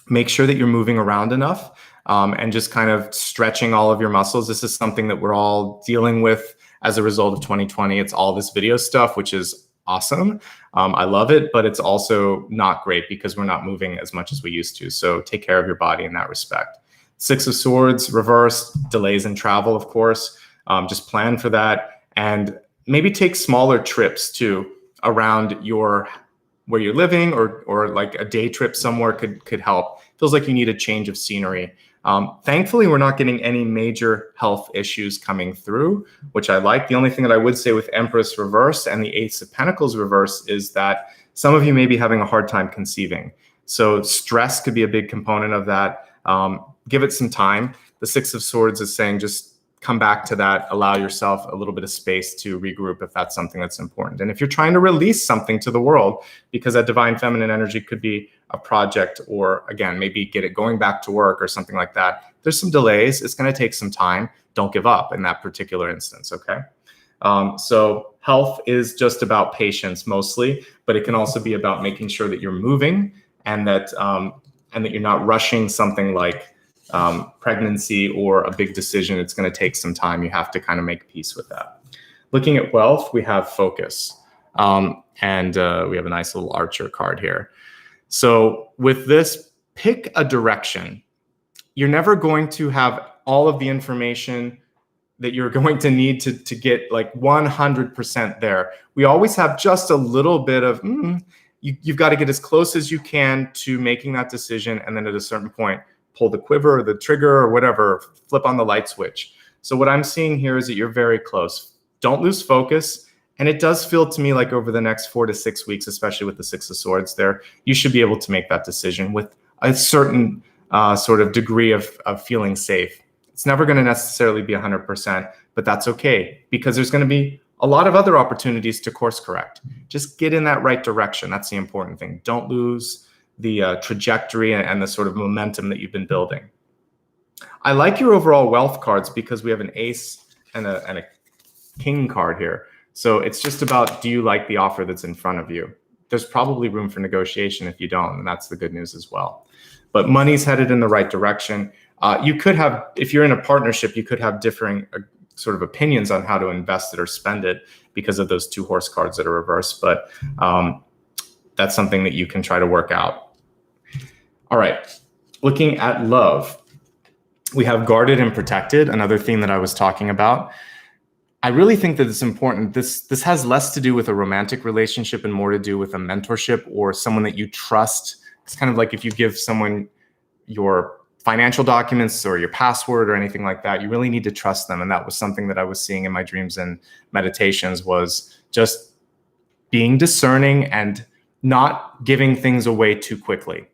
Make sure that you're moving around enough and just kind of stretching all of your muscles. This is something that we're all dealing with as a result of 2020. It's all this video stuff, which is awesome. I love it, but it's also not great because we're not moving as much as we used to. So take care of your body in that respect. 6 of Swords, reversed, delays in travel, of course. Just plan for that, and maybe take smaller trips too around where you're living, or like a day trip somewhere could help. Feels like you need a change of scenery. Thankfully, we're not getting any major health issues coming through, which I like. The only thing that I would say with Empress reverse and the Ace of Pentacles reverse is that some of you may be having a hard time conceiving. So stress could be a big component of that. Give it some time. The 6 of Swords is saying just come back to that, allow yourself a little bit of space to regroup if that's something that's important. And if you're trying to release something to the world, because that divine feminine energy could be a project, or again, maybe get it going back to work or something like that, there's some delays. It's going to take some time. Don't give up in that particular instance, okay? So health is just about patience mostly, but it can also be about making sure that you're moving, and that you're not rushing something like pregnancy or a big decision. It's going to take some time. You have to kind of make peace with that. Looking at wealth, we have focus. And we have a nice little Archer card here. So with this, pick a direction. You're never going to have all of the information that you're going to need to get like 100% there. We always have just a little bit of, you've got to get as close as you can to making that decision. And then at a certain point, pull the quiver or the trigger or whatever, flip on the light switch. So what I'm seeing here is that you're very close. Don't lose focus. And it does feel to me like over the next 4 to 6 weeks, especially with the 6 of Swords there, you should be able to make that decision with a certain sort of degree of feeling safe. It's never going to necessarily be 100%, but that's okay, because there's going to be a lot of other opportunities to course correct. Just get in that right direction. That's the important thing. Don't lose the trajectory and the sort of momentum that you've been building. I like your overall wealth cards because we have an Ace and a King card here. So it's just about, do you like the offer that's in front of you? There's probably room for negotiation if you don't, and that's the good news as well. But money's headed in the right direction. You could have, if you're in a partnership, you could have differing sort of opinions on how to invest it or spend it because of those 2 horse cards that are reversed. But that's something that you can try to work out. All right, looking at love, we have guarded and protected, another theme that I was talking about. I really think that it's important. This has less to do with a romantic relationship and more to do with a mentorship or someone that you trust. It's kind of like if you give someone your financial documents or your password or anything like that, you really need to trust them. And that was something that I was seeing in my dreams and meditations, was just being discerning and not giving things away too quickly,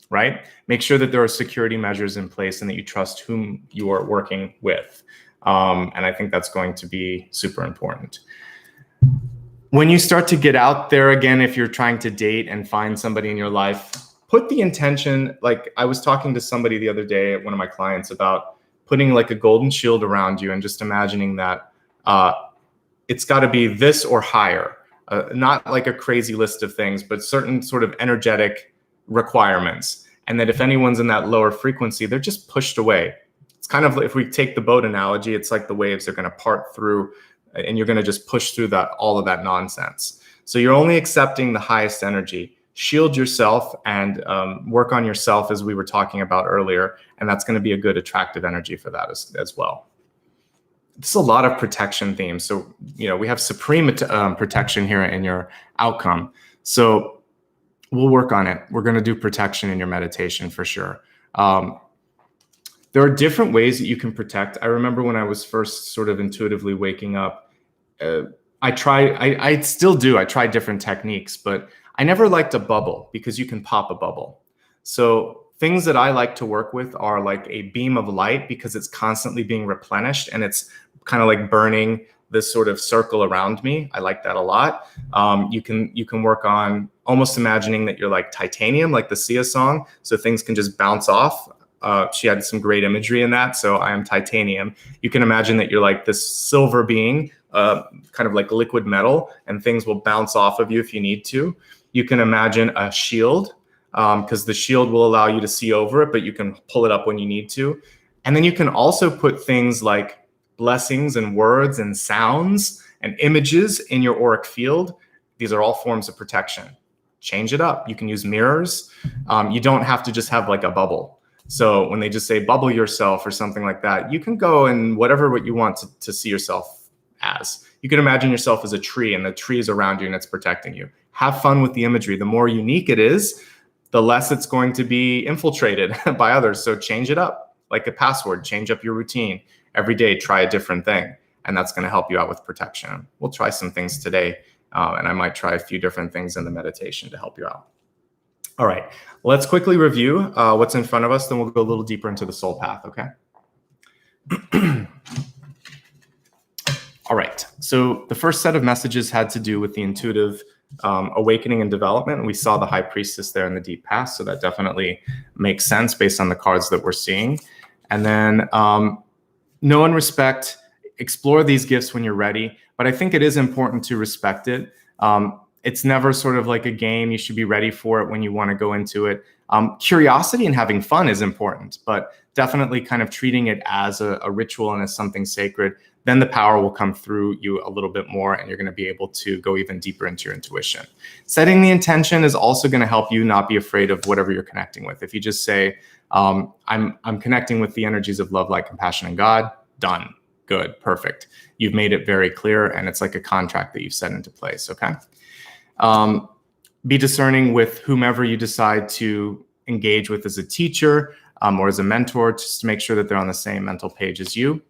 right? Make sure that there are security measures in place and that you trust whom you are working with. And I think that's going to be super important. When you start to get out there again, if you're trying to date and find somebody in your life, put the intention, like I was talking to somebody the other day, one of my clients, about putting like a golden shield around you and just imagining that it's got to be this or higher, not like a crazy list of things, but certain sort of energetic requirements. And that if anyone's in that lower frequency, they're just pushed away. It's kind of, if we take the boat analogy, it's like the waves are going to part through and you're going to just push through that, all of that nonsense. So you're only accepting the highest energy. Shield yourself and work on yourself, as we were talking about earlier. And that's going to be a good attractive energy for that as well. This is a lot of protection themes. So, we have supreme protection here in your outcome. So we'll work on it. We're going to do protection in your meditation for sure. There are different ways that you can protect. I remember when I was first sort of intuitively waking up, I still do. I try different techniques, but I never liked a bubble because you can pop a bubble. So things that I like to work with are like a beam of light because it's constantly being replenished and it's kind of like burning this sort of circle around me. I like that a lot. You can work on almost imagining that you're like titanium, like the Sia song, so things can just bounce off. She had some great imagery in that. So I am titanium. You can imagine that you're like this silver being, kind of like liquid metal, and things will bounce off of you if you need to. You can imagine a shield, because the shield will allow you to see over it, but you can pull it up when you need to. And then you can also put things like blessings and words and sounds and images in your auric field. These are all forms of protection. Change it up. You can use mirrors. You don't have to just have like a bubble. So when they just say bubble yourself or something like that, you can go and whatever what you want to see yourself as. You can imagine yourself as a tree and the tree is around you and it's protecting you. Have fun with the imagery. The more unique it is, the less it's going to be infiltrated by others. So change it up, like a password. Change up your routine. Every day, try a different thing. And that's going to help you out with protection. We'll try some things today. And I might try a few different things in the meditation to help you out. All right, let's quickly review what's in front of us. Then we'll go a little deeper into the soul path, okay? All right, so the first set of messages had to do with the intuitive awakening and development. And we saw the high priestess there in the deep past. So that definitely makes sense based on the cards that we're seeing. And then know and respect, explore these gifts when you're ready. But I think it is important to respect it. It's never sort of like a game. You should be ready for it when you want to go into it. Curiosity and having fun is important, but definitely kind of treating it as a ritual and as something sacred. Then the power will come through you a little bit more and you're going to be able to go even deeper into your intuition. Setting the intention is also going to help you not be afraid of whatever you're connecting with. If you just say, I'm connecting with the energies of love, light, compassion, and God, done. Good, perfect. You've made it very clear and it's like a contract that you've set into place, okay? Be discerning with whomever you decide to engage with as a teacher or as a mentor, just to make sure that they're on the same mental page as you.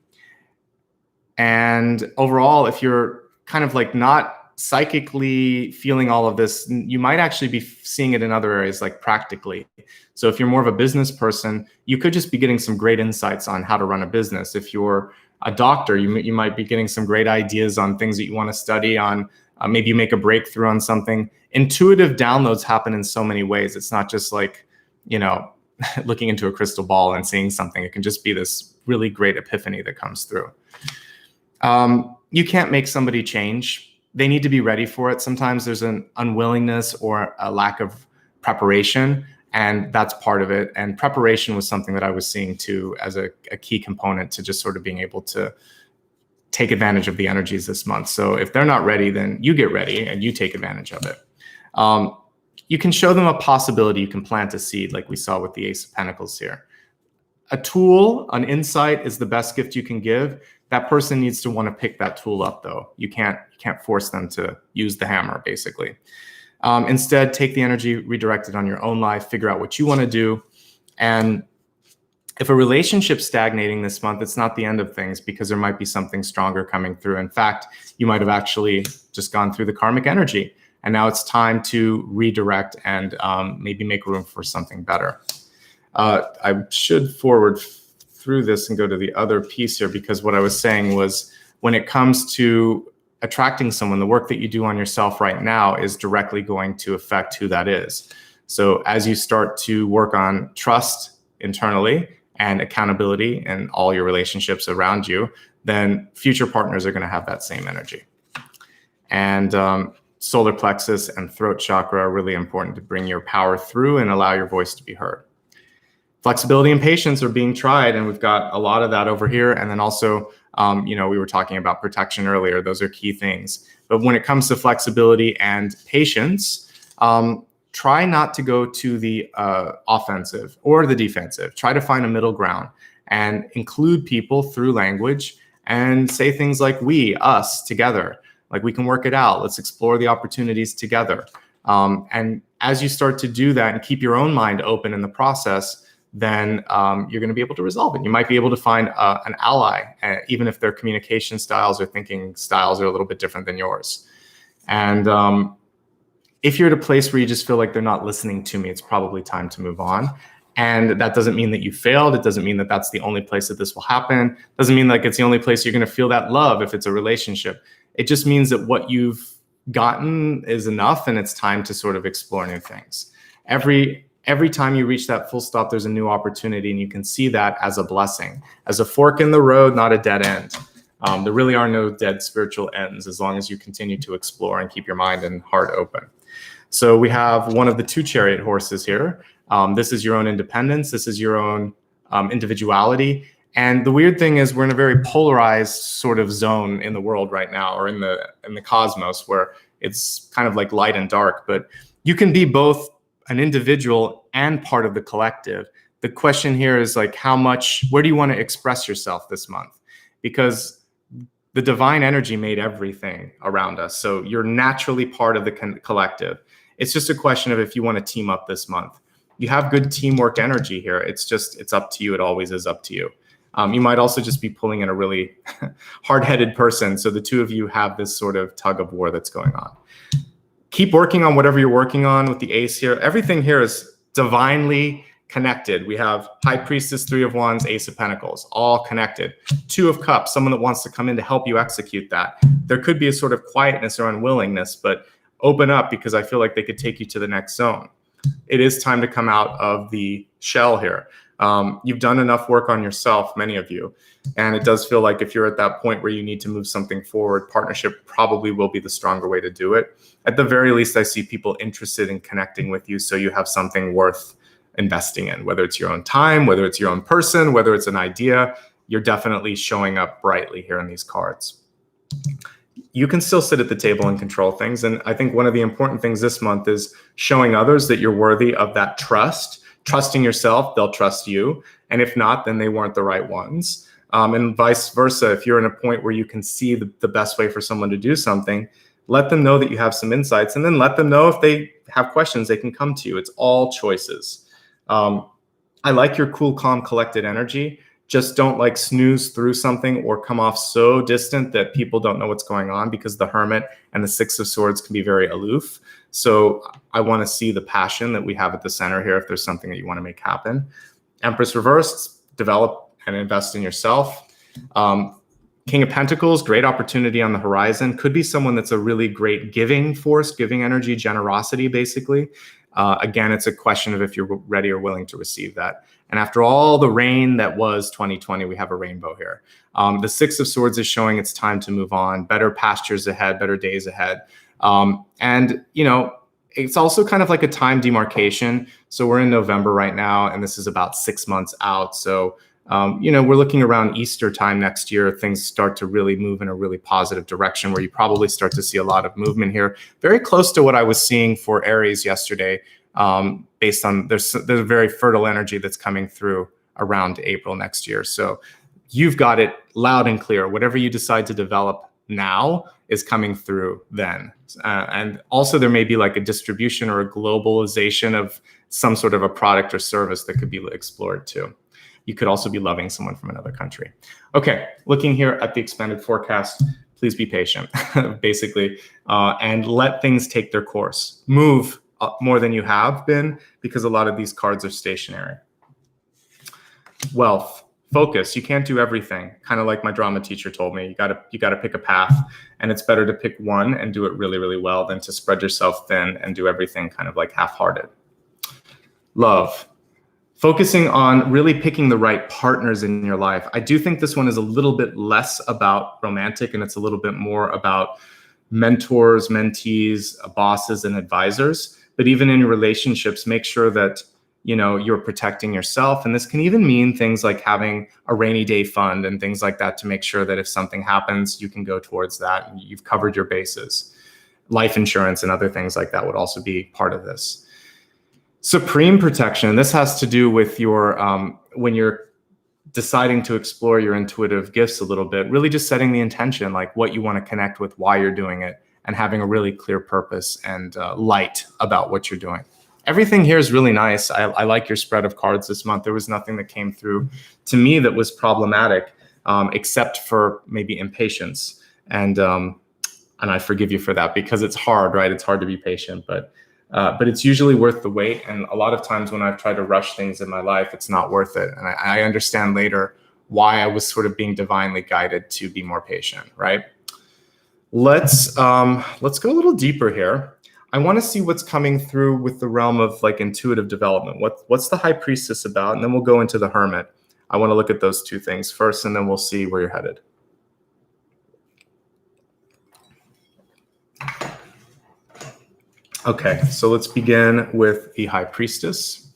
And overall, if you're kind of like not psychically feeling all of this, you might actually be seeing it in other areas, like practically. So if you're more of a business person, you could just be getting some great insights on how to run a business. If you're a doctor, you might be getting some great ideas on things that you want to study on. Maybe you make a breakthrough on something. Intuitive downloads happen in so many ways. It's not just like, looking into a crystal ball and seeing something. It can just be this really great epiphany that comes through. You can't make somebody change. They need to be ready for it. Sometimes there's an unwillingness or a lack of preparation, and that's part of it. And preparation was something that I was seeing too as a key component to just sort of being able to take advantage of the energies this month. So if they're not ready, then you get ready and you take advantage of it. You can show them a possibility. You can plant a seed like we saw with the Ace of Pentacles here. A tool, an insight is the best gift you can give. That person needs to want to pick that tool up, though. You can't force them to use the hammer, basically. Instead, take the energy, redirect it on your own life, figure out what you want to do. And if a relationship's stagnating this month, it's not the end of things, because there might be something stronger coming through. In fact, you might have actually just gone through the karmic energy, and now it's time to redirect and maybe make room for something better. I should forward through this and go to the other piece here, because what I was saying was, when it comes to attracting someone, the work that you do on yourself right now is directly going to affect who that is. So as you start to work on trust internally and accountability in all your relationships around you, then future partners are going to have that same energy. And solar plexus and throat chakra are really important to bring your power through and allow your voice to be heard. Flexibility and patience are being tried, and we've got a lot of that over here. And then also, we were talking about protection earlier. Those are key things. But when it comes to flexibility and patience, try not to go to the offensive or the defensive. Try to find a middle ground and include people through language and say things like we, us, together. Like, we can work it out. Let's explore the opportunities together. And as you start to do that and keep your own mind open in the process, then you're going to be able to resolve it. You might be able to find an ally, even if their communication styles or thinking styles are a little bit different than yours. And if you're at a place where you just feel like they're not listening to me, it's probably time to move on. And that doesn't mean that you failed. It doesn't mean that that's the only place that this will happen. It doesn't mean like it's the only place you're going to feel that love if it's a relationship. It just means that what you've gotten is enough, and it's time to sort of explore new things. Every time you reach that full stop, there's a new opportunity, and you can see that as a blessing, as a fork in the road, not a dead end. There really are no dead spiritual ends as long as you continue to explore and keep your mind and heart open. So we have one of the two chariot horses here. This is your own independence. This is your own individuality. And the weird thing is, we're in a very polarized sort of zone in the world right now, or in the cosmos, where it's kind of like light and dark. But you can be both an individual and part of the collective. The question here is like, where do you want to express yourself this month? Because the divine energy made everything around us. So you're naturally part of the collective. It's just a question of if you want to team up this month. You have good teamwork energy here. It's up to you. It always is up to you. You might also just be pulling in a really hard-headed person. So the two of you have this sort of tug of war that's going on. Keep working on whatever you're working on with the ace here. Everything here is divinely connected. We have High Priestess, Three of Wands, Ace of Pentacles, all connected. Two of Cups, someone that wants to come in to help you execute that. There could be a sort of quietness or unwillingness, but open up, because I feel like they could take you to the next zone. It is time to come out of the shell here. You've done enough work on yourself, many of you. And it does feel like if you're at that point where you need to move something forward, partnership probably will be the stronger way to do it. At the very least, I see people interested in connecting with you, so you have something worth investing in, whether it's your own time, whether it's your own person, whether it's an idea. You're definitely showing up brightly here in these cards. You can still sit at the table and control things. And I think one of the important things this month is showing others that you're worthy of that trust. Trusting yourself, they'll trust you. And if not, then they weren't the right ones. And vice versa. If you're in a point where you can see the best way for someone to do something, let them know that you have some insights, and then let them know if they have questions, they can come to you. It's all choices. I like your cool, calm, collected energy. Just don't like snooze through something or come off so distant that people don't know what's going on, because the Hermit and the Six of Swords can be very aloof. So I want to see the passion that we have at the center here if there's something that you want to make happen. Empress reversed, develop and invest in yourself. King of Pentacles, great opportunity on the horizon. Could be someone that's a really great giving force, giving energy, generosity, basically. Again, it's a question of if you're ready or willing to receive that. And after all the rain that was 2020, we have a rainbow here. The Six of Swords is showing it's time to move on, better pastures ahead, better days ahead. And, it's also kind of like a time demarcation. So we're in November right now, and this is about 6 months out. So, we're looking around Easter time next year. Things start to really move in a really positive direction, where you probably start to see a lot of movement here. Very close to what I was seeing for Aries yesterday, based on there's very fertile energy that's coming through around April next year. So you've got it loud and clear. Whatever you decide to develop now is coming through then. And also there may be like a distribution or a globalization of some sort of a product or service that could be explored too. You could also be loving someone from another country. Okay, looking here at the expanded forecast, please be patient, basically, and let things take their course. Move more than you have been, because a lot of these cards are stationary. Wealth, focus. You can't do everything. Kind of like my drama teacher told me, you gotta pick a path, and it's better to pick one and do it really, really well than to spread yourself thin and do everything kind of like half-hearted. Love. Focusing on really picking the right partners in your life. I do think this one is a little bit less about romantic, and it's a little bit more about mentors, mentees, bosses, and advisors. But even in relationships, make sure that you're protecting yourself. And this can even mean things like having a rainy day fund and things like that to make sure that if something happens, you can go towards that and you've covered your bases. Life insurance and other things like that would also be part of this. Supreme protection. This has to do with your, when you're deciding to explore your intuitive gifts a little bit, really just setting the intention, like what you want to connect with, why you're doing it, and having a really clear purpose and light about what you're doing. Everything here is really nice. I like your spread of cards this month. There was nothing that came through to me that was problematic, except for maybe impatience. And I forgive you for that, because it's hard, right? It's hard to be patient, but it's usually worth the wait. And a lot of times when I've tried to rush things in my life, it's not worth it. And I understand later why I was sort of being divinely guided to be more patient, right? Let's go a little deeper here. I want to see what's coming through with the realm of like intuitive development. What's the High Priestess about? And then we'll go into the Hermit. I want to look at those two things first, and then we'll see where you're headed. Okay, so let's begin with the High Priestess.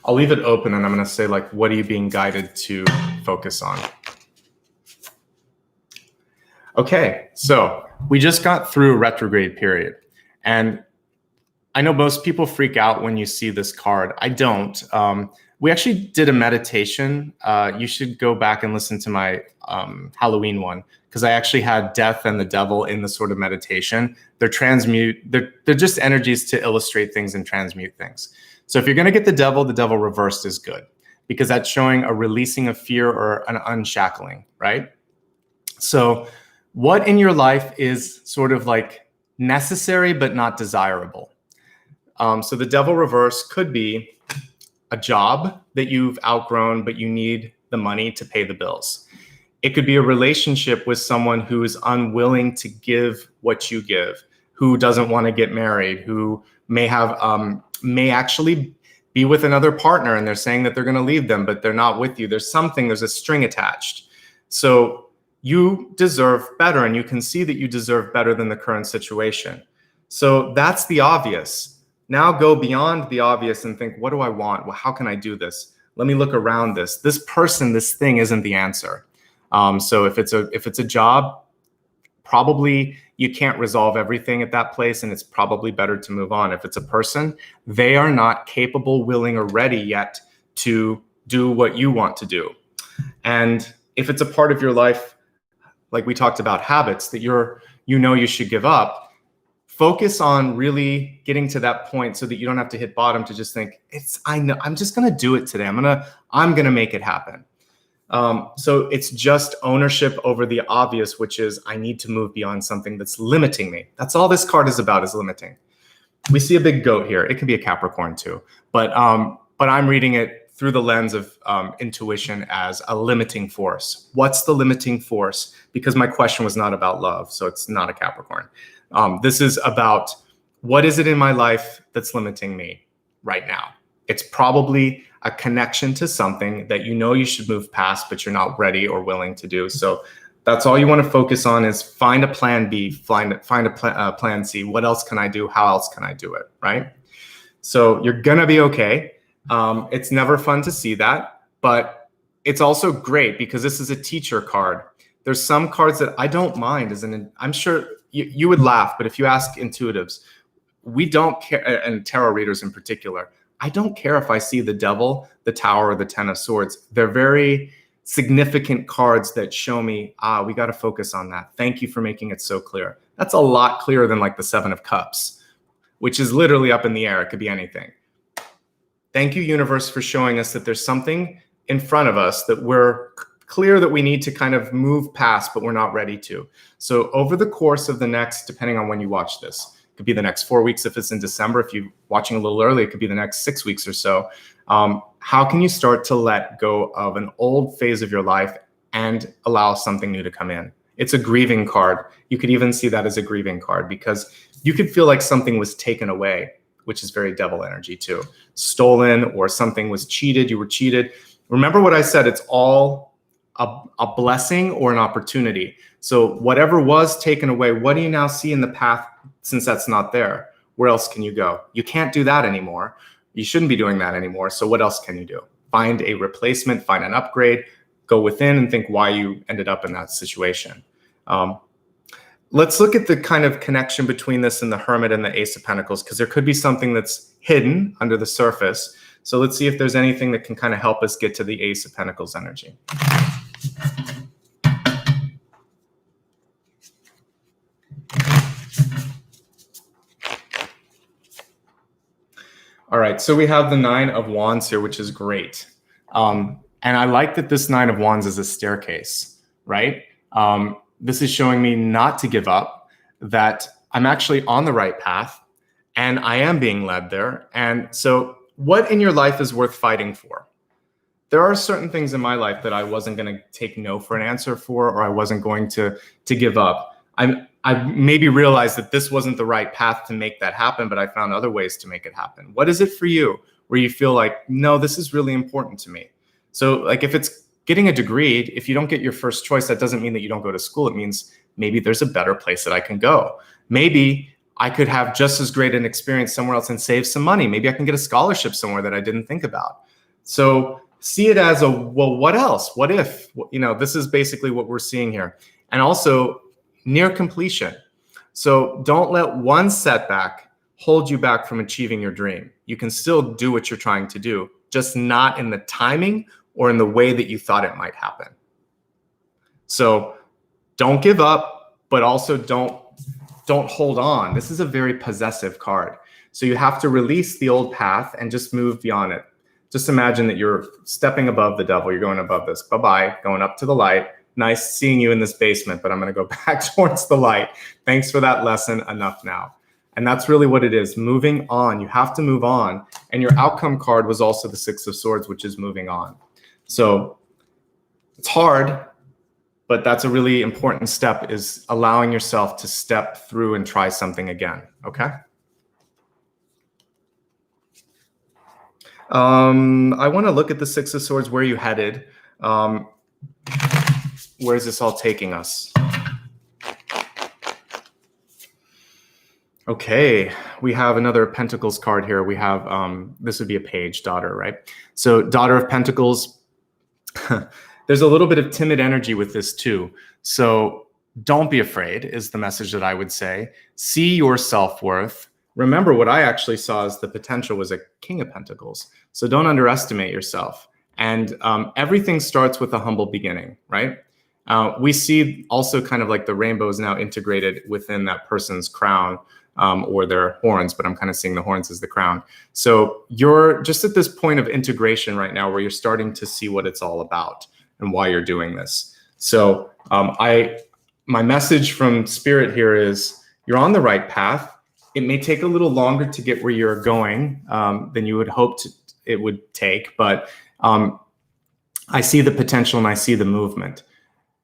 I'll leave it open, and I'm going to say, like, what are you being guided to focus on? Okay, so we just got through a retrograde period, and I know most people freak out when you see this card. I don't. We actually did a meditation. You should go back and listen to my Halloween one, because I actually had death and the devil in the sort of meditation. They're just energies to illustrate things and transmute things. So if you're going to get the devil reversed is good, because that's showing a releasing of fear or an unshackling, right? So what in your life is sort of like necessary but not desirable? So the devil reverse could be a job that you've outgrown, but you need the money to pay the bills. It could be a relationship with someone who is unwilling to give what you give, who doesn't want to get married, who may have may actually be with another partner and they're saying that they're going to leave them, but they're not with you. There's a string attached. So you deserve better, and you can see that you deserve better than the current situation. So that's the obvious. Now go beyond the obvious and think, what do I want? Well, how can I do this? Let me look around this. This person, this thing isn't the answer. So if it's a job, probably you can't resolve everything at that place, and it's probably better to move on. If it's a person, they are not capable, willing, or ready yet to do what you want to do. And if it's a part of your life, like we talked about, habits that you should give up, focus on really getting to that point so that you don't have to hit bottom to just think, I'm just gonna do it today. I'm gonna make it happen. So it's just ownership over the obvious, which is I need to move beyond something that's limiting me. That's all this card is about, is limiting. We see a big goat here. It could be a Capricorn too, but I'm reading it through the lens of intuition as a limiting force. What's the limiting force? Because my question was not about love, so it's not a Capricorn. This is about, what is it in my life that's limiting me right now? It's probably a connection to something that you should move past, but you're not ready or willing to do. So that's all you want to focus on, is find a plan B, find a plan C. What else can I do? How else can I do it, right? So you're going to be okay. It's never fun to see that, but it's also great because this is a teacher card. There's some cards that I don't mind. I'm sure you would laugh, but if you ask intuitives, we don't care, and tarot readers in particular, I don't care if I see the Devil, the Tower, or the Ten of Swords. They're very significant cards that show me, we got to focus on that. Thank you for making it so clear. That's a lot clearer than like the Seven of Cups, which is literally up in the air. It could be anything. Thank you, universe, for showing us that there's something in front of us that we're clear that we need to kind of move past, but we're not ready to. So over the course of the next, depending on when you watch this, it could be the next 4 weeks if it's in December. If you're watching a little early, it could be the next 6 weeks or so. How can you start to let go of an old phase of your life and allow something new to come in? It's a grieving card. You could even see that as a grieving card because you could feel like something was taken away, which is very devil energy too. Stolen, or something was cheated, you were cheated. Remember what I said, it's all a blessing or an opportunity. So whatever was taken away, what do you now see in the path since that's not there? Where else can you go? You can't do that anymore. You shouldn't be doing that anymore. So what else can you do? Find a replacement, find an upgrade, go within and think why you ended up in that situation. Let's look at the kind of connection between this and the Hermit and the Ace of Pentacles, because there could be something that's hidden under the surface. So let's see if there's anything that can kind of help us get to the Ace of Pentacles energy. All right, so we have the Nine of Wands here, which is great. And I like that this Nine of Wands is a staircase, right? This is showing me not to give up, that I'm actually on the right path and I am being led there. And so what in your life is worth fighting for? There are certain things in my life that I wasn't going to take no for an answer for, or I wasn't going to give up. I maybe realized that this wasn't the right path to make that happen, but I found other ways to make it happen. What is it for you where you feel like, no, this is really important to me? So like if it's getting a degree, if you don't get your first choice, that doesn't mean that you don't go to school. It means maybe there's a better place that I can go. Maybe I could have just as great an experience somewhere else and save some money. Maybe I can get a scholarship somewhere that I didn't think about. So see it as well, what else? What if? This is basically what we're seeing here. And also near completion. So don't let one setback hold you back from achieving your dream. You can still do what you're trying to do, just not in the timing or in the way that you thought it might happen. So don't give up, but also don't hold on. This is a very possessive card. So you have to release the old path and just move beyond it. Just imagine that you're stepping above the devil. You're going above this. Bye-bye, going up to the light. Nice seeing you in this basement, but I'm going to go back towards the light. Thanks for that lesson. Enough now. And that's really what it is. Moving on. You have to move on. And your outcome card was also the Six of Swords, which is moving on. So it's hard, but that's a really important step, is allowing yourself to step through and try something again. Okay. I want to look at the Six of Swords. Where are you headed? Where is this all taking us? Okay, we have another Pentacles card here. We have, this would be a page, daughter, right? So Daughter of Pentacles, there's a little bit of timid energy with this too. So don't be afraid is the message that I would say. See your self-worth. Remember, what I actually saw as the potential was a King of Pentacles. So don't underestimate yourself. And everything starts with a humble beginning, right? We see also kind of like the rainbow is now integrated within that person's crown or their horns, but I'm kind of seeing the horns as the crown. So you're just at this point of integration right now where you're starting to see what it's all about and why you're doing this. So my message from Spirit here is you're on the right path. It may take a little longer to get where you're going than you would hope it would take, but I see the potential and I see the movement.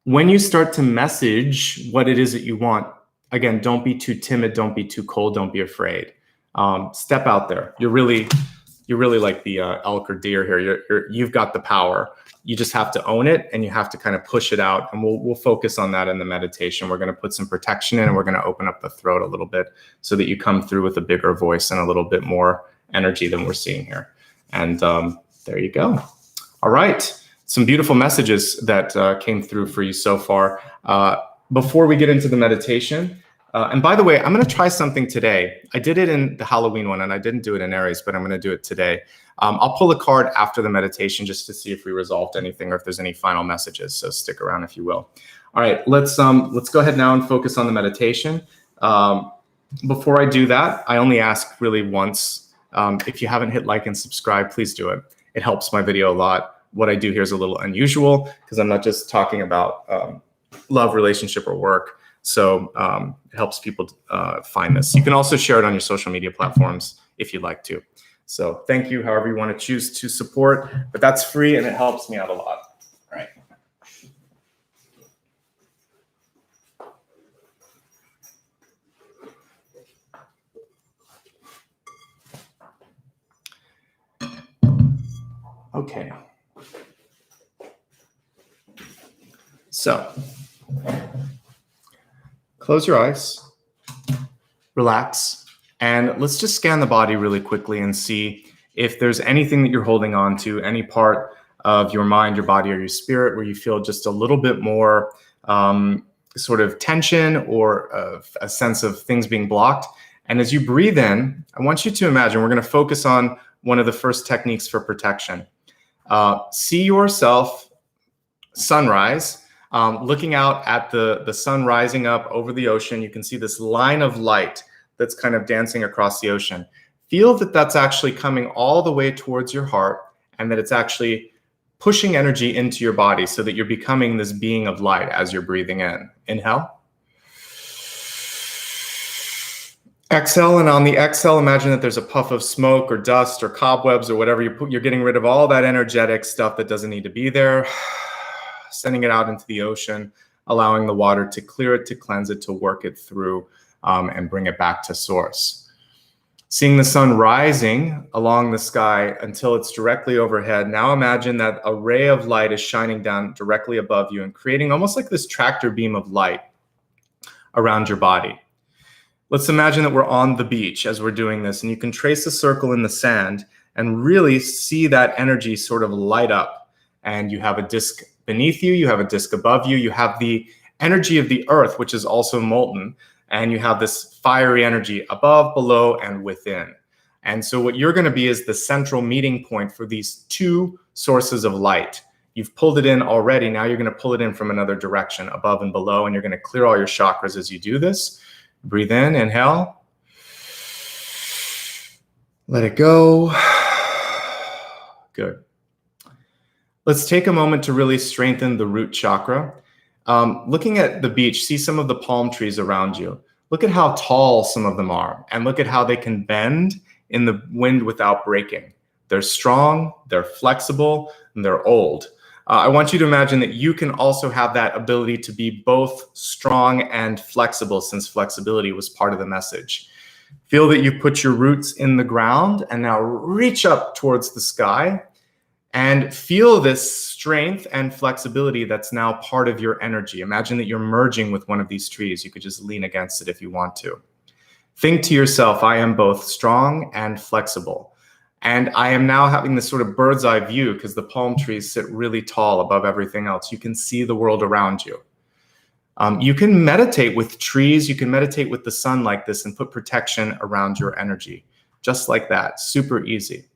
When you start to message what it is that you want, again, don't be too timid, don't be too cold, don't be afraid. Step out there. You're really like the elk or deer here. You've got the power. You just have to own it and you have to kind of push it out. And we'll focus on that in the meditation. We're going to put some protection in and we're going to open up the throat a little bit so that you come through with a bigger voice and a little bit more energy than we're seeing here. And there you go. All right. Some beautiful messages that came through for you so far. Before we get into the meditation, and by the way, I'm going to try something today. I did it in the Halloween one, and I didn't do it in Aries, but I'm going to do it today. I'll pull a card after the meditation just to see if we resolved anything or if there's any final messages. So stick around if you will. All right, let's go ahead now and focus on the meditation. Before I do that, I only ask really once. If you haven't hit like and subscribe, please do it. It helps my video a lot. What I do here is a little unusual because I'm not just talking about love, relationship, or work. So it helps people find this. You can also share it on your social media platforms if you'd like to. So thank you, however you want to choose to support, but that's free and it helps me out a lot. All right. Okay. So close your eyes, relax, and let's just scan the body really quickly and see if there's anything that you're holding on to, any part of your mind, your body, or your spirit where you feel just a little bit more sort of tension or a sense of things being blocked. And as you breathe in, I want you to imagine, we're going to focus on one of the first techniques for protection. See yourself sunrise. Looking out at the sun rising up over the ocean, you can see this line of light that's kind of dancing across the ocean. Feel that that's actually coming all the way towards your heart and that it's actually pushing energy into your body so that you're becoming this being of light as you're breathing in. Inhale. Exhale, and on the exhale, imagine that there's a puff of smoke or dust or cobwebs or whatever you're getting rid of all that energetic stuff that doesn't need to be there. Sending it out into the ocean, allowing the water to clear it, to cleanse it, to work it through, and bring it back to source. Seeing the sun rising along the sky until it's directly overhead. Now imagine that a ray of light is shining down directly above you and creating almost like this tractor beam of light around your body. Let's imagine that we're on the beach as we're doing this, and you can trace a circle in the sand and really see that energy sort of light up. And you have a disc beneath you, you have a disc above you, you have the energy of the earth, which is also molten, and you have this fiery energy above, below, and within. And so what you're going to be is the central meeting point for these two sources of light. You've pulled it in already, now you're going to pull it in from another direction, above and below, and you're going to clear all your chakras as you do this. Breathe in, inhale. Let it go. Good. Let's take a moment to really strengthen the root chakra. Looking at the beach, see some of the palm trees around you. Look at how tall some of them are, and look at how they can bend in the wind without breaking. They're strong, they're flexible, and they're old. I want you to imagine that you can also have that ability to be both strong and flexible, since flexibility was part of the message. Feel that you put your roots in the ground and now reach up towards the sky and feel this strength and flexibility that's now part of your energy. Imagine that you're merging with one of these trees. You could just lean against it if you want to. Think to yourself, I am both strong and flexible. And I am now having this sort of bird's eye view because the palm trees sit really tall above everything else. You can see the world around you. You can meditate with trees. You can meditate with the sun like this and put protection around your energy. Just like that, super easy.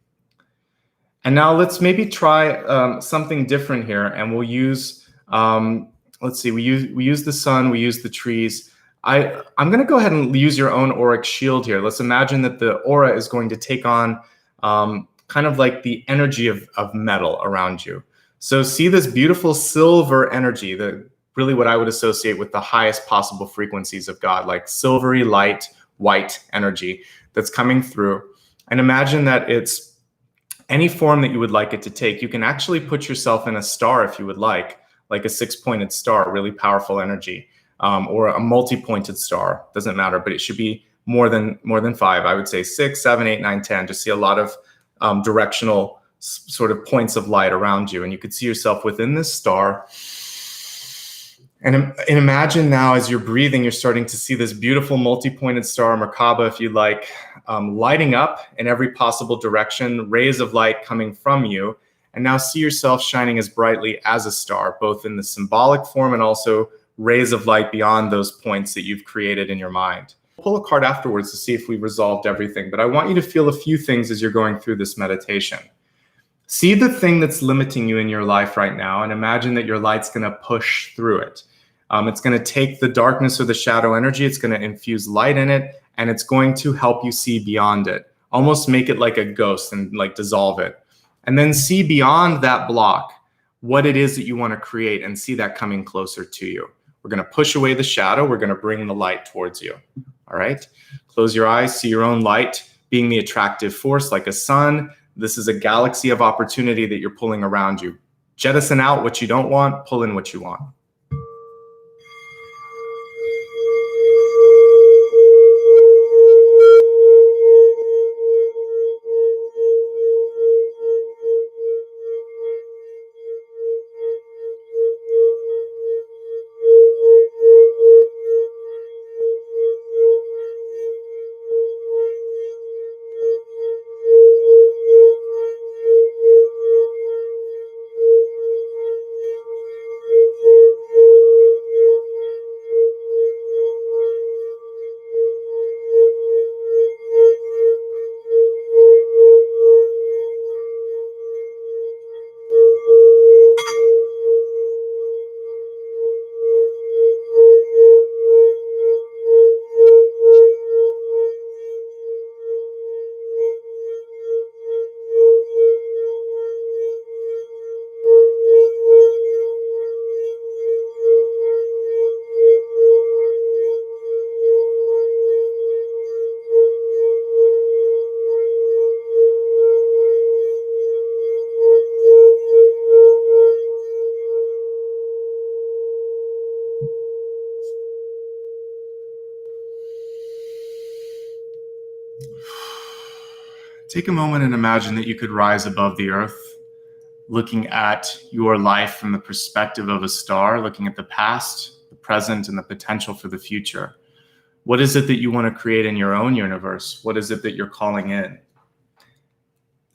And now let's maybe try something different here, and we'll use, let's see, we use the sun, we use the trees. I'm going to go ahead and use your own auric shield here. Let's imagine that the aura is going to take on kind of like the energy of metal around you. So see this beautiful silver energy, really what I would associate with the highest possible frequencies of God, like silvery light, white energy that's coming through. And imagine that it's any form that you would like it to take. You can actually put yourself in a star if you would like a 6-pointed star, really powerful energy, or a multi-pointed star, doesn't matter, but it should be more than 5. I would say 6, 7, 8, 9, 10. Just see a lot of directional sort of points of light around you. And you could see yourself within this star. And imagine now as you're breathing, you're starting to see this beautiful multi-pointed star, Merkaba if you like, lighting up in every possible direction, rays of light coming from you. And now see yourself shining as brightly as a star, both in the symbolic form and also rays of light beyond those points that you've created in your mind. Pull a card afterwards to see if we've resolved everything, but I want you to feel a few things as you're going through this meditation. See the thing that's limiting you in your life right now, and imagine that your light's going to push through it. It's going to take the darkness or the shadow energy, it's going to infuse light in it, and it's going to help you see beyond it. Almost make it like a ghost and like dissolve it. And then see beyond that block what it is that you want to create, and see that coming closer to you. We're going to push away the shadow. We're going to bring the light towards you. All right. Close your eyes. See your own light being the attractive force like a sun. This is a galaxy of opportunity that you're pulling around you. Jettison out what you don't want. Pull in what you want. Take a moment and imagine that you could rise above the earth, looking at your life from the perspective of a star, looking at the past, the present, and the potential for the future. What is it that you want to create in your own universe? What is it that you're calling in?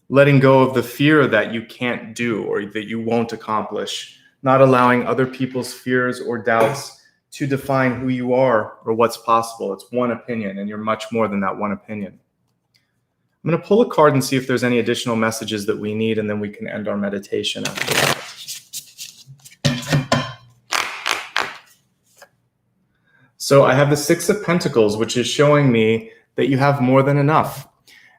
Letting go of the fear that you can't do or that you won't accomplish, not allowing other people's fears or doubts to define who you are or what's possible. It's one opinion, and you're much more than that one opinion. I'm going to pull a card and see if there's any additional messages that we need, and then we can end our meditation after that. So I have the Six of Pentacles, which is showing me that you have more than enough.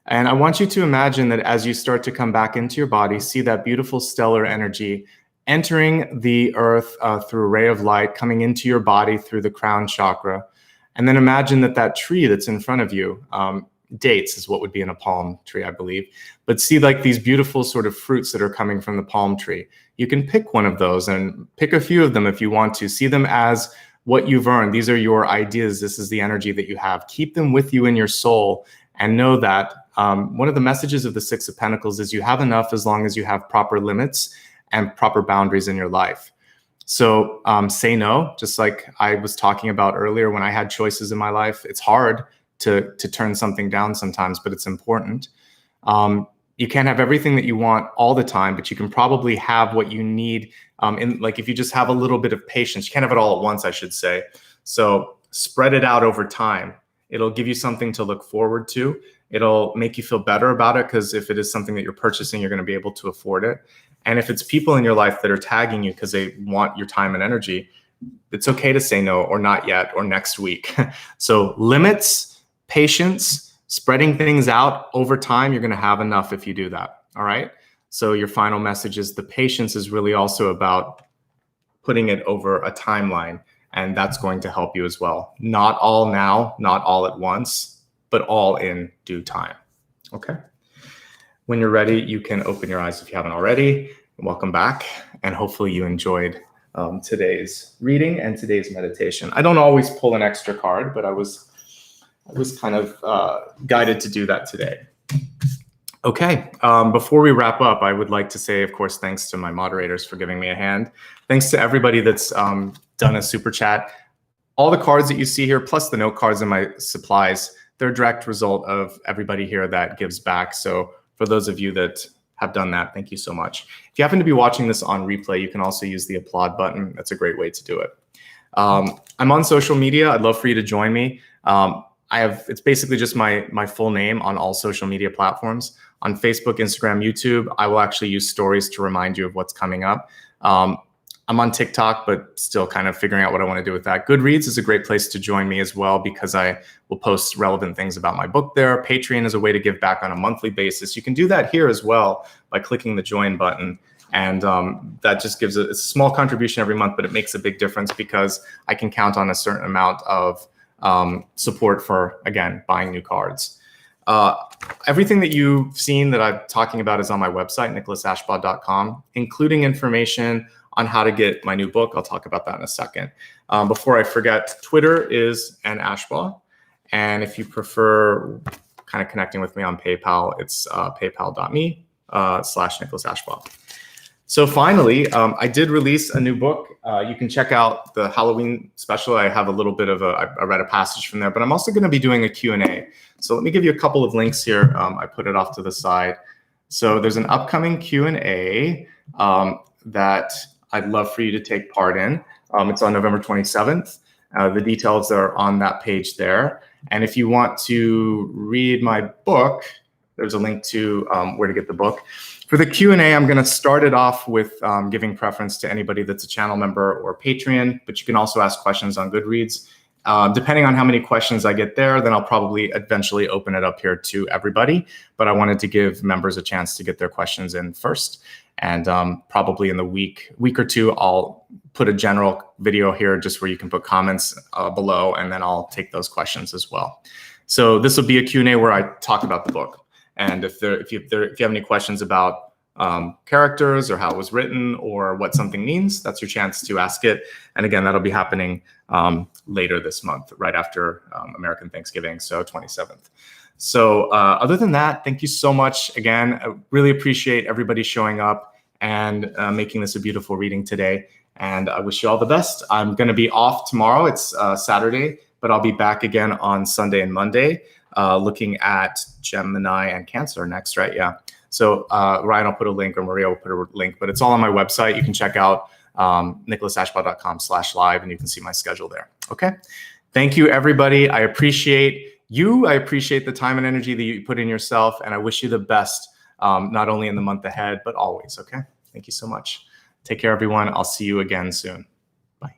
And I want you to imagine that as you start to come back into your body, see that beautiful stellar energy entering the earth through a ray of light, coming into your body through the crown chakra. And then imagine that that tree that's in front of you, dates is what would be in a palm tree, I believe. But see like these beautiful sort of fruits that are coming from the palm tree. You can pick one of those and pick a few of them if you want to. See them as what you've earned. These are your ideas. This is the energy that you have. Keep them with you in your soul and know that one of the messages of the Six of Pentacles is you have enough as long as you have proper limits and proper boundaries in your life. So say no, just like I was talking about earlier when I had choices in my life. It's hard to turn something down sometimes, but it's important. You can't have everything that you want all the time, but you can probably have what you need. Like if you just have a little bit of patience, you can't have it all at once, I should say. So spread it out over time. It'll give you something to look forward to. It'll make you feel better about it, because if it is something that you're purchasing, you're going to be able to afford it. And if it's people in your life that are tagging you because they want your time and energy, it's okay to say no, or not yet, or next week. So limits, patience, spreading things out over time, you're going to have enough if you do that. All right. So your final message is the patience is really also about putting it over a timeline, and that's going to help you as well. Not all now, not all at once, but all in due time. Okay. When you're ready, you can open your eyes if you haven't already. Welcome back. And hopefully you enjoyed today's reading and today's meditation. I don't always pull an extra card, but I was kind of guided to do that today. Okay, before we wrap up, I would like to say, of course, thanks to my moderators for giving me a hand. Thanks to everybody that's done a super chat. All the cards that you see here, plus the note cards in my supplies, they're a direct result of everybody here that gives back. So for those of you that have done that, thank you so much. If you happen to be watching this on replay, you can also use the applaud button. That's a great way to do it. I'm on social media. I'd love for you to join me. It's basically just my full name on all social media platforms. On Facebook, Instagram, YouTube, I will actually use stories to remind you of what's coming up. I'm on TikTok, but still kind of figuring out what I want to do with that. Goodreads is a great place to join me as well, because I will post relevant things about my book there. Patreon is a way to give back on a monthly basis. You can do that here as well by clicking the join button. And that just gives it's a small contribution every month, but it makes a big difference because I can count on a certain amount of support for, again, buying new cards. Everything that you've seen that I'm talking about is on my website, nicholasashbaugh.com, including information on how to get my new book. I'll talk about that in a second. Before I forget, Twitter is @Ashbaugh. And if you prefer kind of connecting with me on PayPal, it's paypal.me/NicholasAshbaugh. So finally, I did release a new book. You can check out the Halloween special. I have a little bit of I read a passage from there, but I'm also going to be doing a Q&A. So let me give you a couple of links here. I put it off to the side. So there's an upcoming Q&A that I'd love for you to take part in. It's on November 27th. The details are on that page there. And if you want to read my book, there's a link to where to get the book. For the Q&A, I'm going to start it off with giving preference to anybody that's a channel member or Patreon, but you can also ask questions on Goodreads. Depending on how many questions I get there, then I'll probably eventually open it up here to everybody. But I wanted to give members a chance to get their questions in first. And probably in the week or two, I'll put a general video here just where you can put comments below, and then I'll take those questions as well. So this will be a Q&A where I talk about the book. And if you have any questions about characters or how it was written or what something means, that's your chance to ask it. And again, that'll be happening later this month, right after American Thanksgiving, so 27th. So other than that, thank you so much. Again, I really appreciate everybody showing up and making this a beautiful reading today. And I wish you all the best. I'm going to be off tomorrow. It's Saturday, but I'll be back again on Sunday and Monday. Looking at Gemini and Cancer next, right? Yeah. So Ryan, I'll put a link, or Maria will put a link, but it's all on my website. You can check out nicholasashbaugh.com/live, and you can see my schedule there. Okay. Thank you, everybody. I appreciate you. I appreciate the time and energy that you put in yourself, and I wish you the best, not only in the month ahead, but always. Okay. Thank you so much. Take care, everyone. I'll see you again soon. Bye.